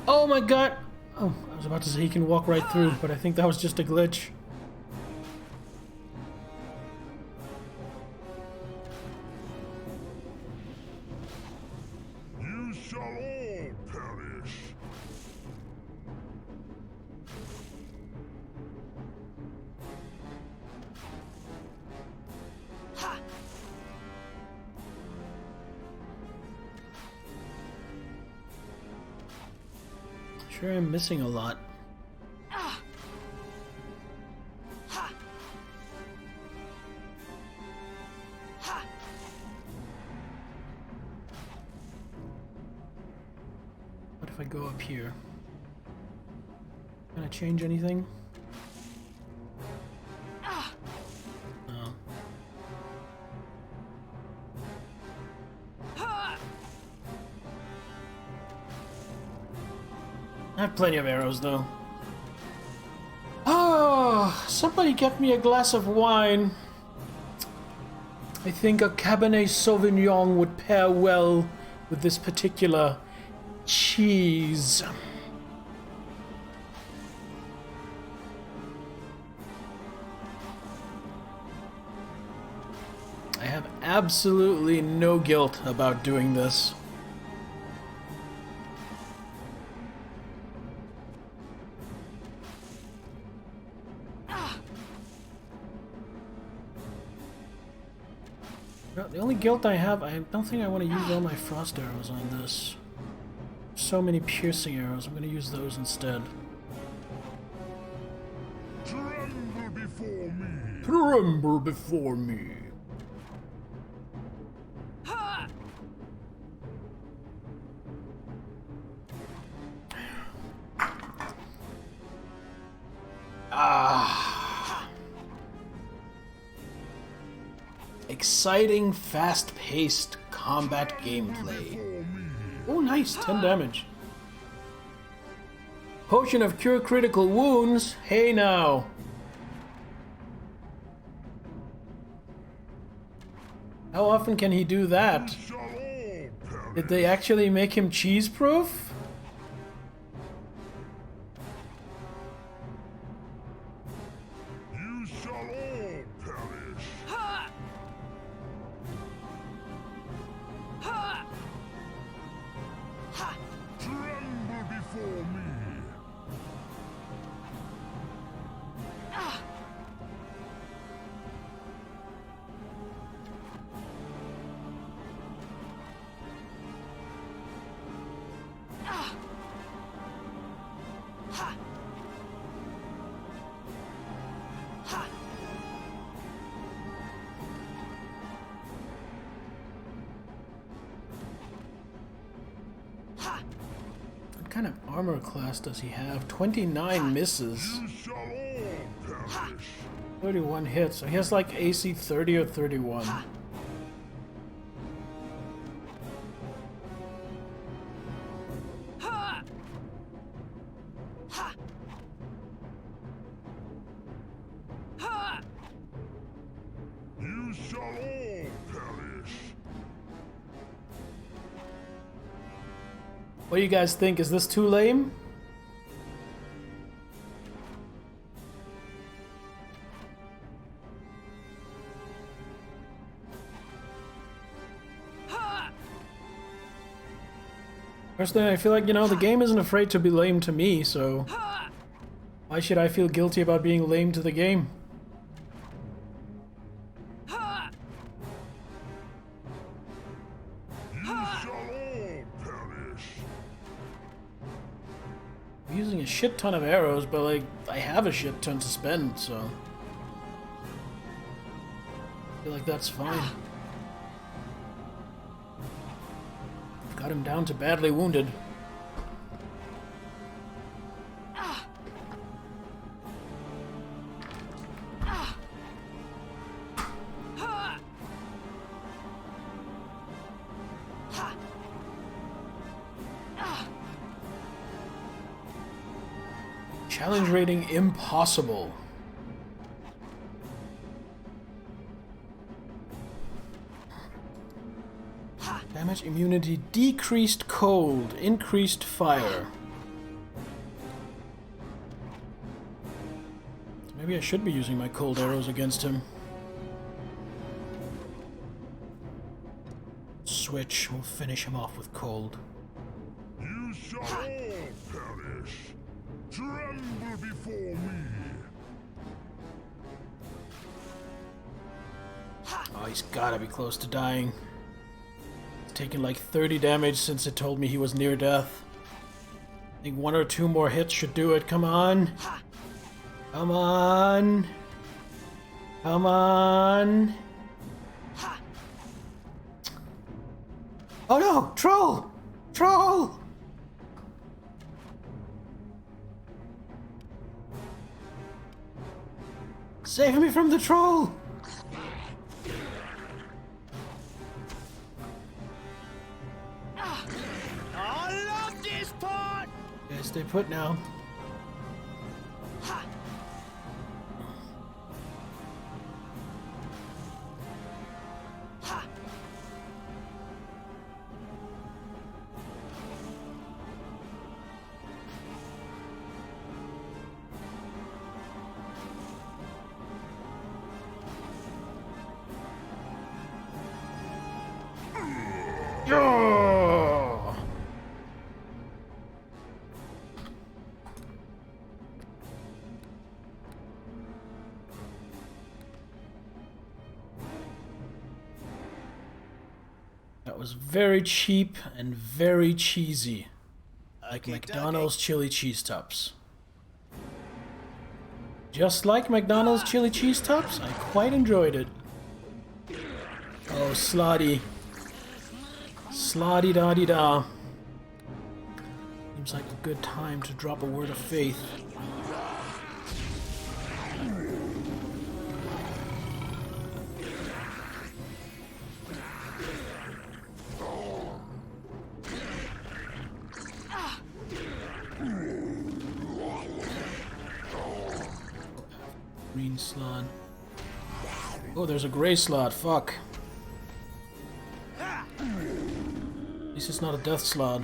[SPEAKER 1] Oh my god! Oh, I was about to say he can walk right through, but I think that was just a glitch.
[SPEAKER 3] You shall all perish.
[SPEAKER 2] Ha!
[SPEAKER 1] Sure, I'm missing a lot.
[SPEAKER 2] Ha! Ha!
[SPEAKER 1] What if I go up here? Can I change anything? No. I have plenty of arrows, though. Oh, somebody get me a glass of wine. I think a Cabernet Sauvignon would pair well with this particular cheese. I have absolutely no guilt about doing this. The only guilt I have, I don't think I want to use all my frost arrows on this. So many piercing arrows, I'm going to use those instead.
[SPEAKER 3] Tremble before me.
[SPEAKER 1] Tremble before me. Exciting, fast-paced combat gameplay. Oh, nice, 10 damage. Potion of Cure Critical Wounds. Hey now. How often can he do that?
[SPEAKER 3] Shall all perish.
[SPEAKER 1] Did they actually make him cheese-proof?
[SPEAKER 3] You shall all perish. Tremble before me.
[SPEAKER 1] What kind of armor class does he have? 29 misses.
[SPEAKER 3] You shall all perish.
[SPEAKER 1] 31 hits. So he has like AC 30 or 31.
[SPEAKER 3] You shall all perish.
[SPEAKER 1] What do you guys think? Is this too lame? Personally, I feel like, you know, the game isn't afraid to be lame to me, so... Why should I feel guilty about being lame to the game?
[SPEAKER 3] You shall all perish.
[SPEAKER 1] I'm using a shit ton of arrows, but like, I have a shit ton to spend, so... I feel like that's fine. Got him down to badly wounded. Challenge rating impossible. Damage immunity decreased cold, increased fire. Maybe I should be using my cold arrows against him. Switch, we'll finish him off with cold.
[SPEAKER 3] You shall all perish. Tremble before me.
[SPEAKER 1] Oh, he's gotta be close to dying. He's taken like 30 damage since it told me he was near death. I think 1 or 2 more hits should do it. Come on. Come on. Come on. Oh no! Troll! Troll! Save me from the troll!
[SPEAKER 2] I love this part!
[SPEAKER 1] Okay, stay put now. Yeah! That was very cheap and very cheesy. Like McDonald's chili cheese tops. Just like McDonald's chili cheese tops, I quite enjoyed it. Oh, Slotty. Slotty da da. Seems like a good time to drop a word of faith. Green slot. Oh, there's a gray slot. Fuck. At least it's not a death slot.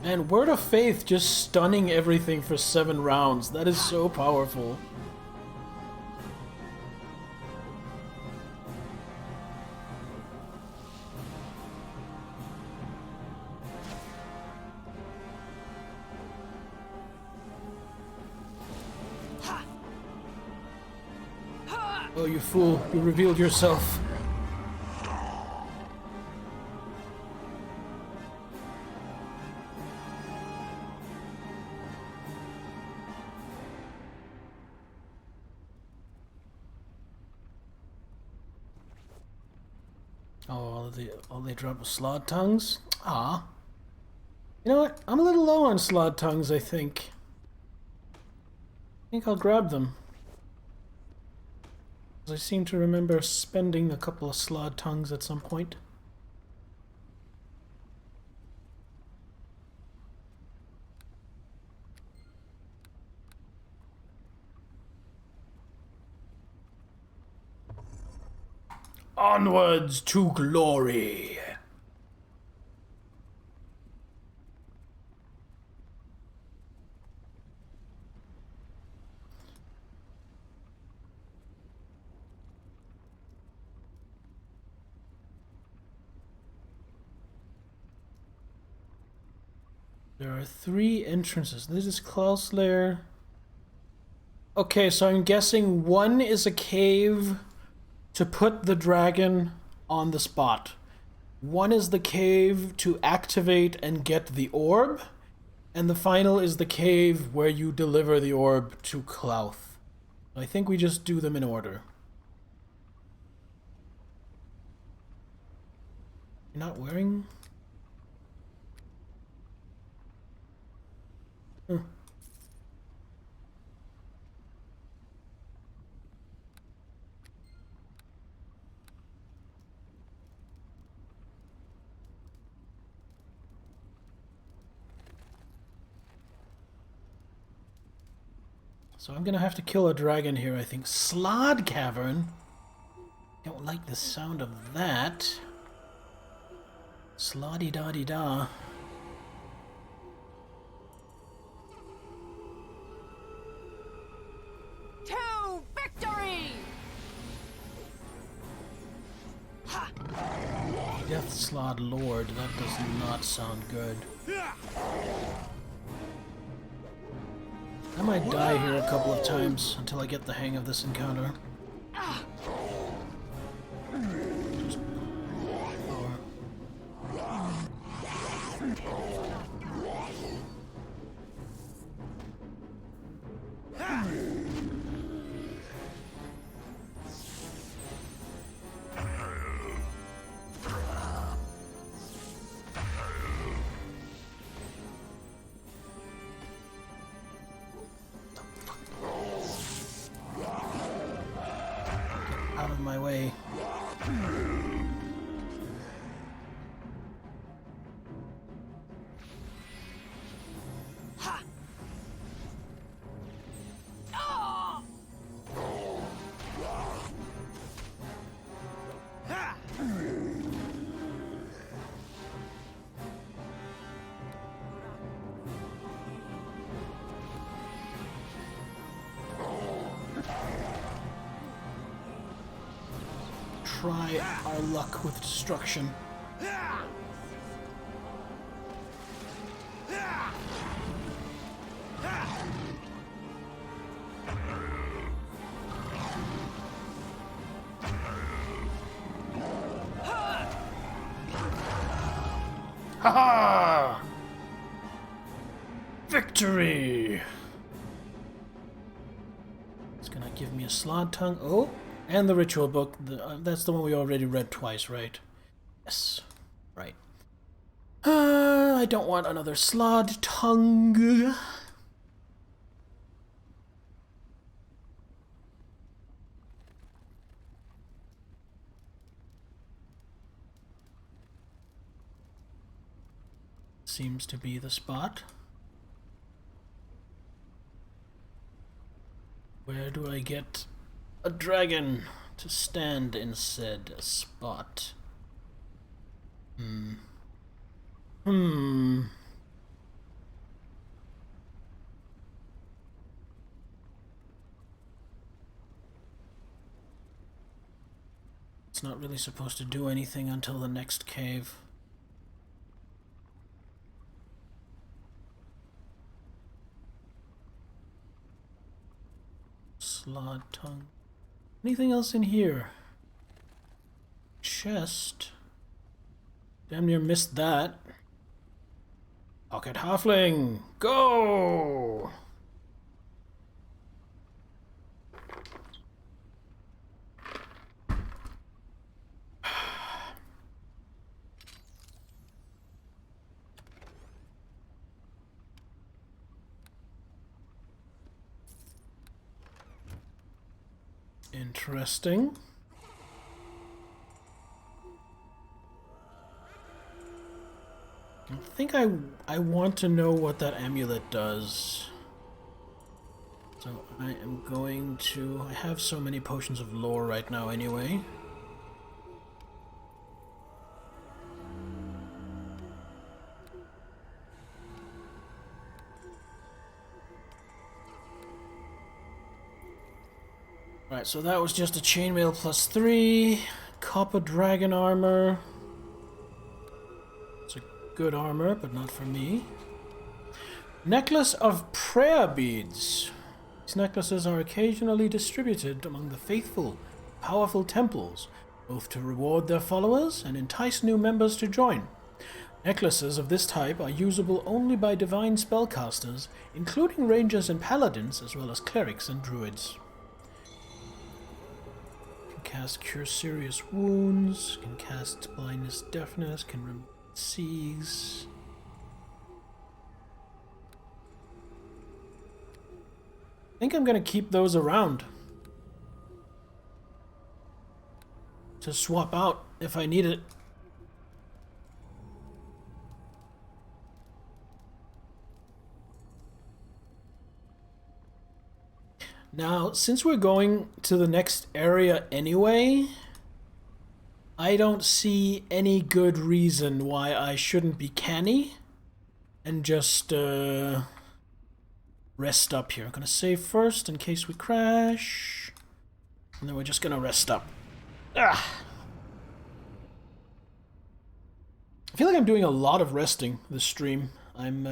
[SPEAKER 1] And Word of Faith just stunning everything for 7 rounds. That is so powerful. Oh, you fool. You revealed yourself. Oh, all they drop was slot tongues? Ah. You know what? I'm a little low on slot tongues, I think. I think I'll grab them. I seem to remember spending a couple of slot tongues at some point. Onwards to glory. There are 3 entrances. This is Klaus Lair. Okay, so I'm guessing 1 is a cave to put the dragon on the spot. 1 is the cave to activate and get the orb. And the final is the cave where you deliver the orb to Klauth. I think we just do them in order. You're not wearing... Huh. So I'm gonna have to kill a dragon here, I think. Slod Cavern? Don't like the sound of that. Sloddy-da-dee-da.
[SPEAKER 4] To victory!
[SPEAKER 1] Death Slod Lord, that does not sound good. I might die here a couple of times until I get the hang of this encounter. Just power. Out of my way. Try our luck with destruction. Ha-ha! Victory! It's gonna give me a slot tongue. Oh! And the ritual book, that's the one we already read twice, right? Yes. Right. I don't want another slod tongue. Seems to be the spot. Where do I get a dragon to stand in said spot? It's not really supposed to do anything until the next cave. Slod tongue. Anything else in here? Chest. Damn near missed that. Pocket Halfling! Go! Interesting. I think I want to know what that amulet does. So I am going to... I have so many potions of lore right now anyway. Right, so that was just a chainmail +3. Copper dragon armor. It's a good armor, but not for me. Necklace of prayer beads. These necklaces are occasionally distributed among the faithful, powerful temples, both to reward their followers and entice new members to join. Necklaces of this type are usable only by divine spellcasters, including rangers and paladins, as well as clerics and druids. Can cast Cure Serious Wounds, can cast Blindness, Deafness, can remove Seize. I think I'm gonna keep those around to swap out if I need it. Now, since we're going to the next area anyway, I don't see any good reason why I shouldn't be canny and just rest up here. I'm gonna save first in case we crash, and then we're just gonna rest up. Ah. I feel like I'm doing a lot of resting this stream. I'm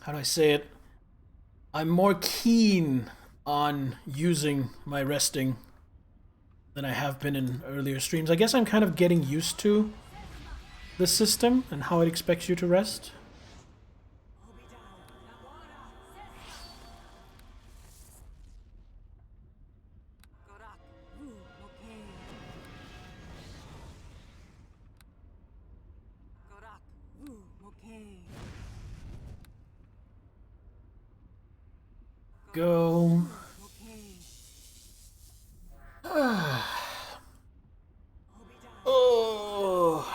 [SPEAKER 1] how do I say it? I'm more keen on using my resting than I have been in earlier streams. I guess I'm kind of getting used to the system and how it expects you to rest. Go. Oh.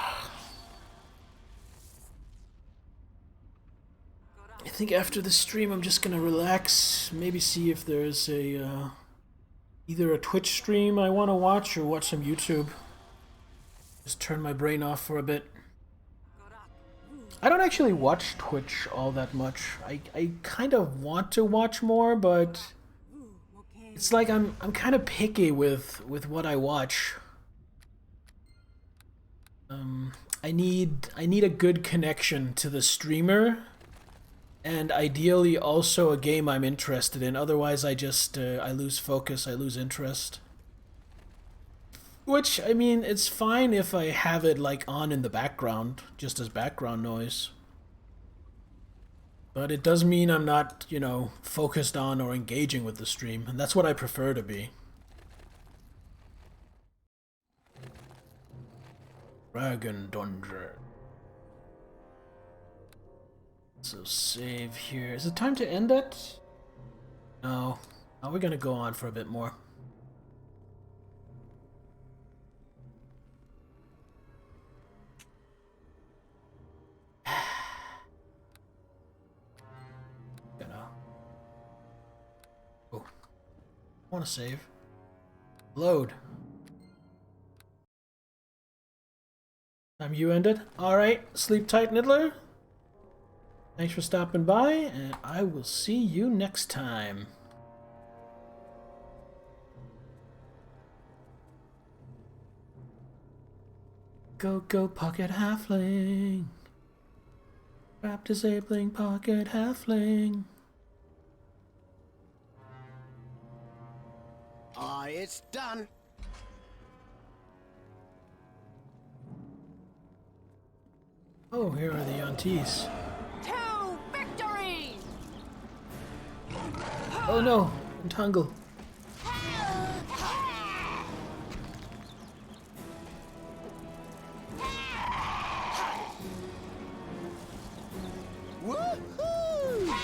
[SPEAKER 1] I think after the stream I'm just gonna relax, maybe see if there's a either a Twitch stream I want to watch or watch some YouTube. Just turn my brain off for a bit. I don't actually watch Twitch all that much. I kind of want to watch more, but it's like I'm kind of picky with what I watch. I need a good connection to the streamer, and ideally also a game I'm interested in. Otherwise, I just I lose focus, I lose interest. Which, I mean, it's fine if I have it like on in the background, just as background noise. But it does mean I'm not, you know, focused on or engaging with the stream, and that's what I prefer to be. Dragon Dungeon. So save here. Is it time to end it? No. Oh, we're gonna go on for a bit more. Oh. I wanna save. Load. Time you ended? Alright, sleep tight, Niddler. Thanks for stopping by, and I will see you next time. Go, go, pocket halfling. Trap disabling pocket halfling.
[SPEAKER 2] It's done.
[SPEAKER 1] Oh, here are the aunties.
[SPEAKER 4] To victory!
[SPEAKER 1] Oh no, entangle.
[SPEAKER 2] Woohoo!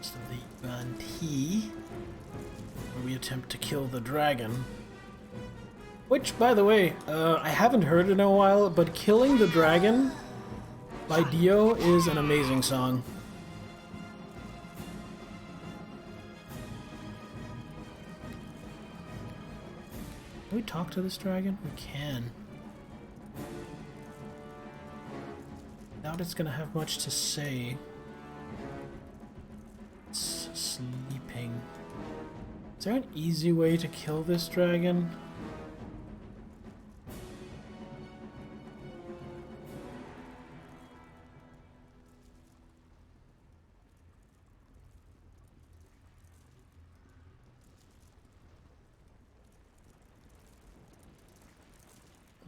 [SPEAKER 1] So the auntie, where we attempt to kill the dragon. Which, by the way, I haven't heard in a while, but Killing the Dragon by Dio is an amazing song. Can we talk to this dragon? We can. Doubt it's gonna have much to say. It's sleeping. Is there an easy way to kill this dragon?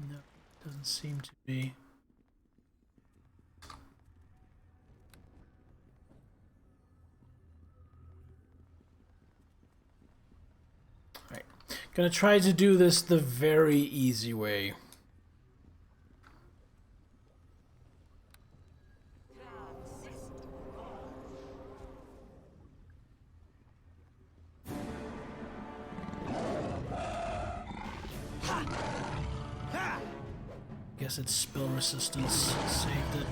[SPEAKER 1] No, doesn't seem to be. Alright, gonna try to do this the very easy way. Guess its spell resistance saved it.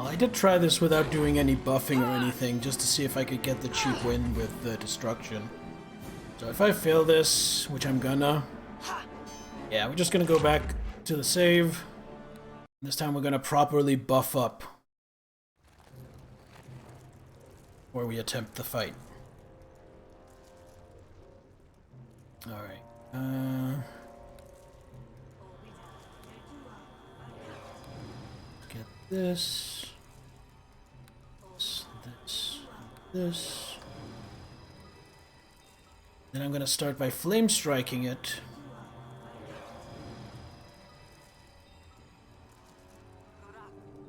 [SPEAKER 1] I did try this without doing any buffing or anything, just to see if I could get the cheap win with the destruction. So if I fail this, which I'm gonna, yeah, we're just gonna go back to the save. This time we're gonna properly buff up where we attempt the fight. Alright, get this. This. Then I'm gonna start by flame striking it.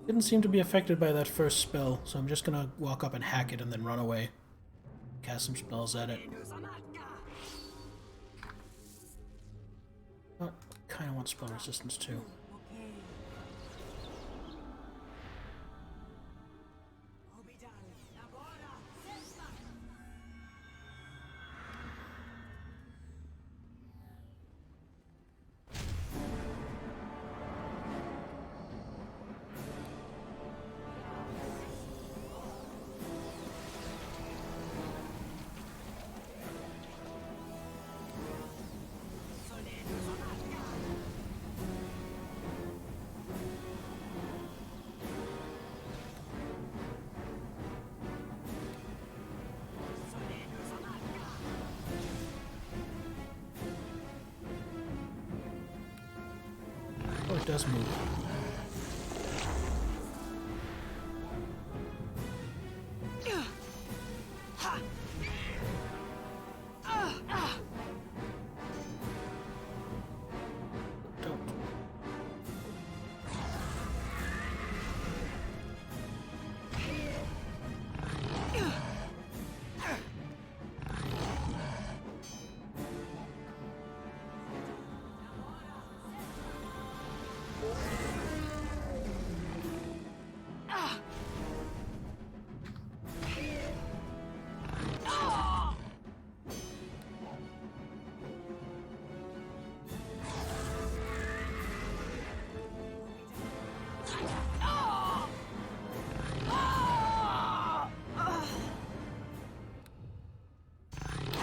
[SPEAKER 1] Didn't seem to be affected by that first spell, so I'm just gonna walk up and hack it and then run away. Cast some spells at it. Oh, kinda want spell resistance too. Oh, it does move. Don't.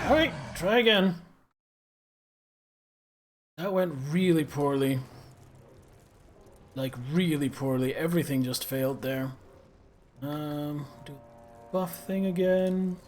[SPEAKER 1] Alright, try again. That went really poorly. Like, really poorly. Everything just failed there. Do the buff thing again.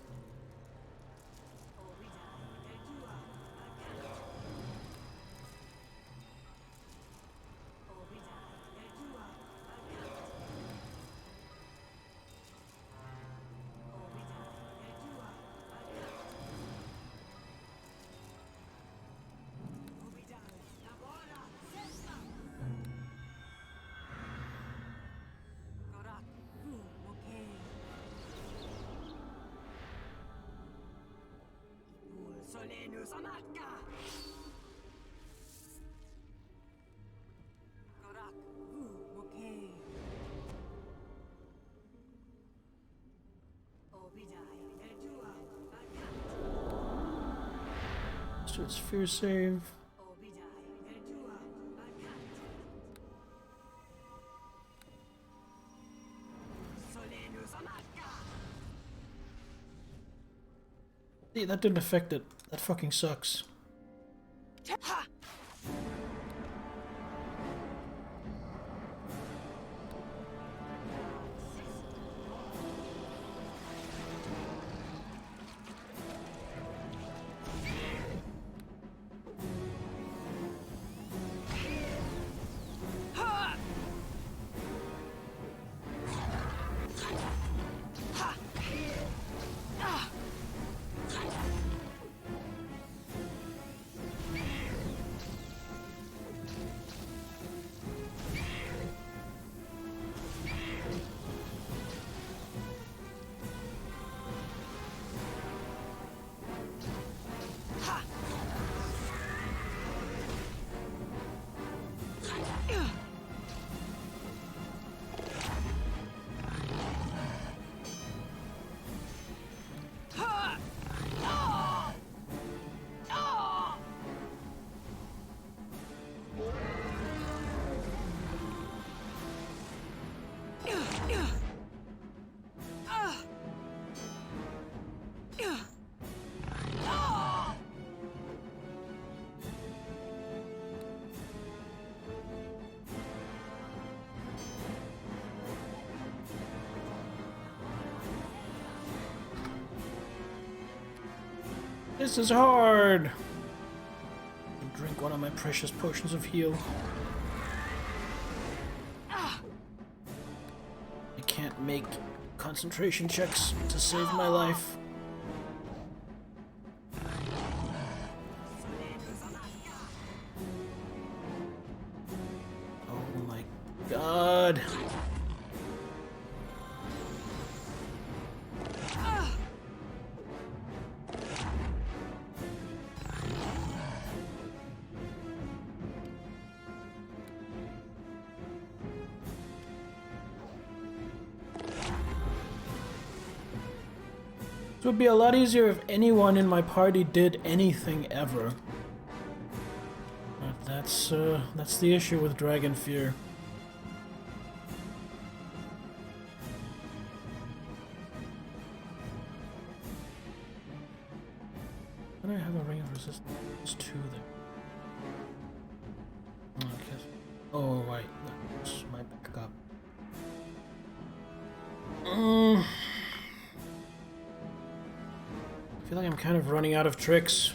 [SPEAKER 1] So it's fear save. See, that didn't affect it. That fucking sucks. This is hard! Drink one of my precious potions of heal. I can't make concentration checks to save my life. Oh my god. It would be a lot easier if anyone in my party did anything ever. But that's the issue with Dragon Fear. Why do I have a ring of resistance? There's two there. Okay. Oh right, that's my backup. I feel like I'm kind of running out of tricks.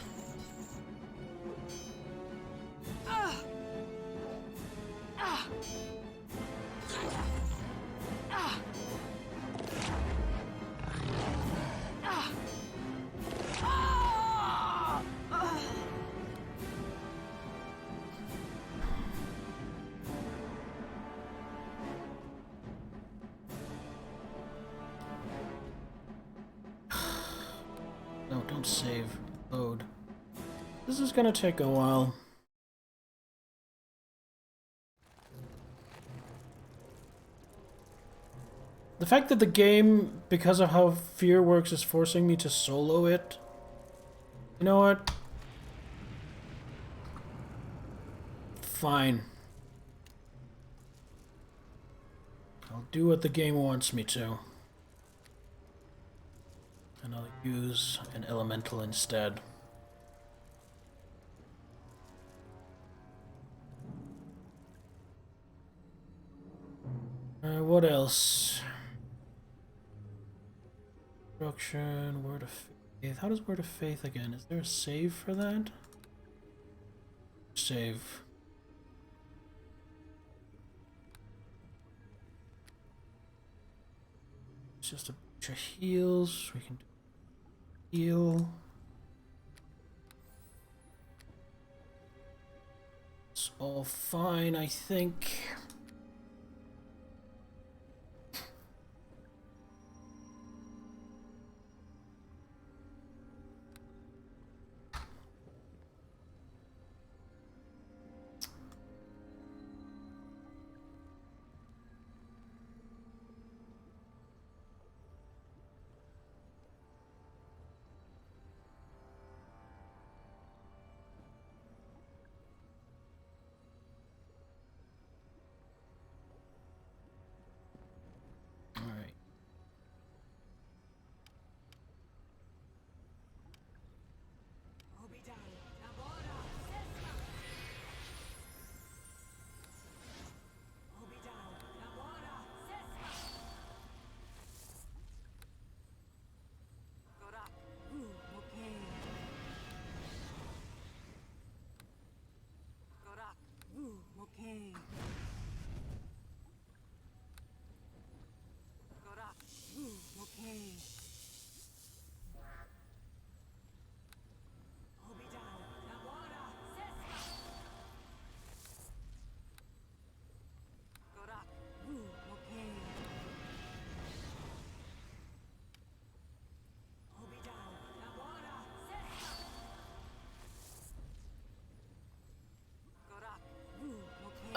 [SPEAKER 1] No, don't save. Load. This is gonna take a while. The fact that the game, because of how fear works, is forcing me to solo it. You know what? Fine. I'll do what the game wants me to. And I'll use an elemental instead. what else? Instruction, word of faith. How does word of faith again? Is there a save for that? Save. It's just a bunch of heals. We can do heal. It's all fine, I think.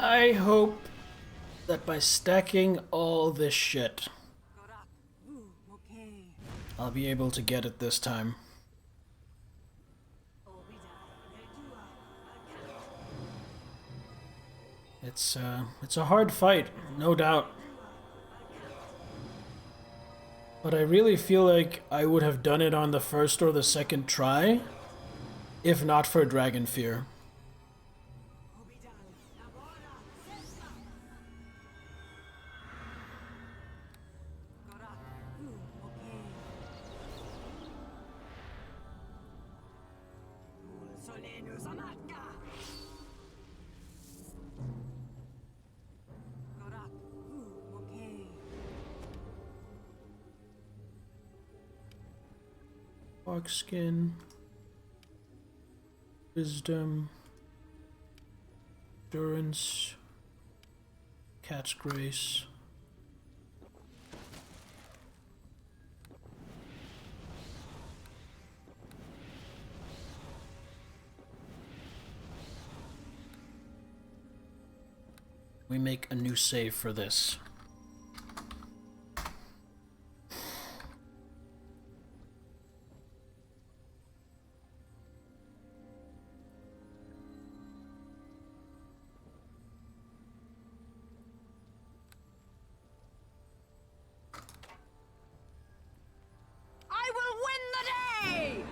[SPEAKER 1] I hope that by stacking all this shit, I'll be able to get it this time. It's a hard fight, no doubt. But I really feel like I would have done it on the first or the second try, if not for Dragon Fear. Bark skin, wisdom, endurance, cat's grace. We make a new save for this.
[SPEAKER 4] I will win the day!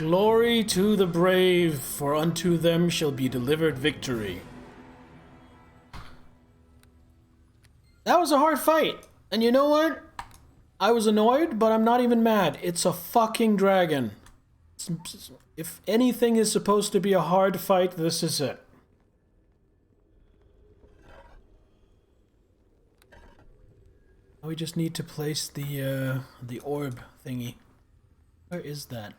[SPEAKER 1] Glory to the brave, for unto them shall be delivered victory. That was a hard fight. And you know what? I was annoyed, but I'm not even mad. It's a fucking dragon. If anything is supposed to be a hard fight, this is it. We just need to place the orb thingy. Where is that?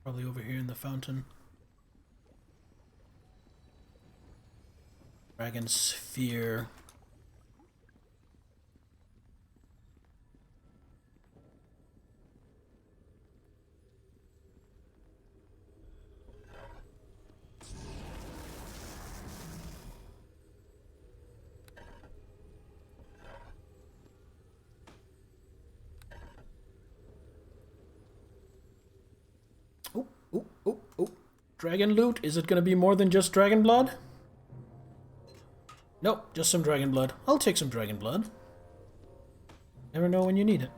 [SPEAKER 1] Probably over here in the fountain. Dragon sphere. Oh. Dragon loot? Is it gonna be more than just dragon blood? Nope, just some dragon blood. I'll take some dragon blood. Never know when you need it.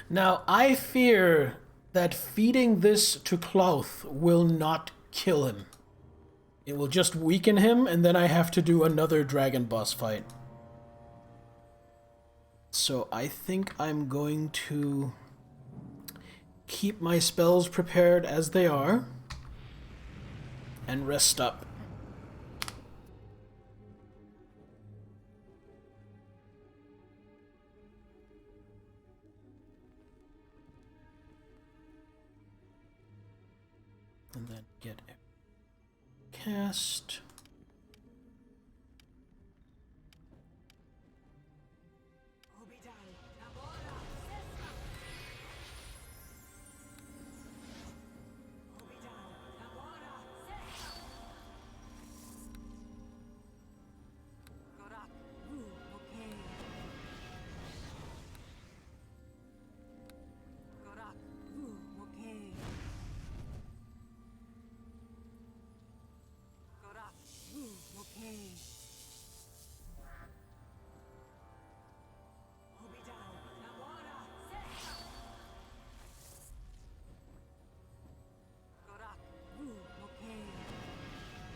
[SPEAKER 1] Now, I fear that feeding this to Cloth will not kill him. It will just weaken him, and then I have to do another dragon boss fight. So I think I'm going to keep my spells prepared as they are and rest up. And then get a cast.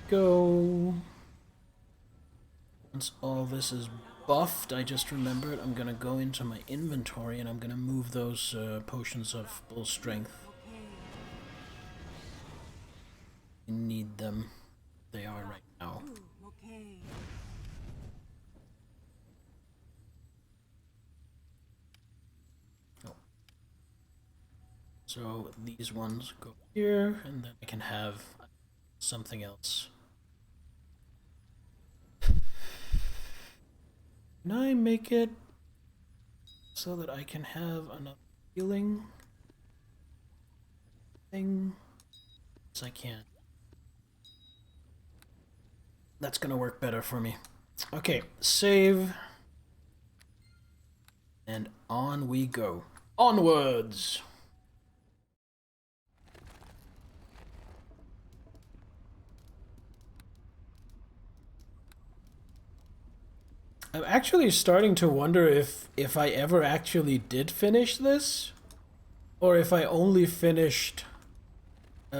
[SPEAKER 1] Go. Once all this is buffed, I just remembered I'm gonna go into my inventory and I'm gonna move those potions of bull strength. I need them. They are right now. Oh. So these ones go here, and then I can have something else. Can I make it so that I can have another healing thing? Yes, I can. That's gonna work better for me. Okay, save. And on we go. Onwards! I'm actually starting to wonder if I ever actually did finish this, or if I only finished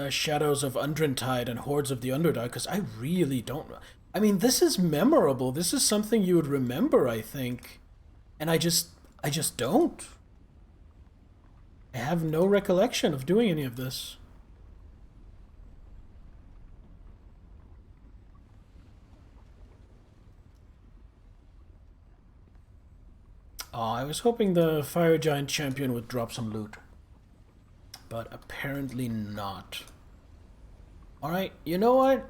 [SPEAKER 1] Shadows of Undrentide and Hordes of the Underdark, because I really don't... I mean, this is memorable. This is something you would remember, I think. And I just don't. I have no recollection of doing any of this. Oh, I was hoping the Fire Giant Champion would drop some loot. But apparently not. Alright, you know what?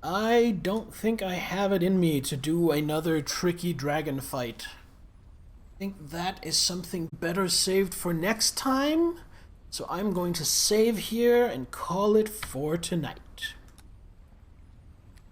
[SPEAKER 1] I don't think I have it in me to do another tricky dragon fight. I think that is something better saved for next time. So I'm going to save here and call it for tonight.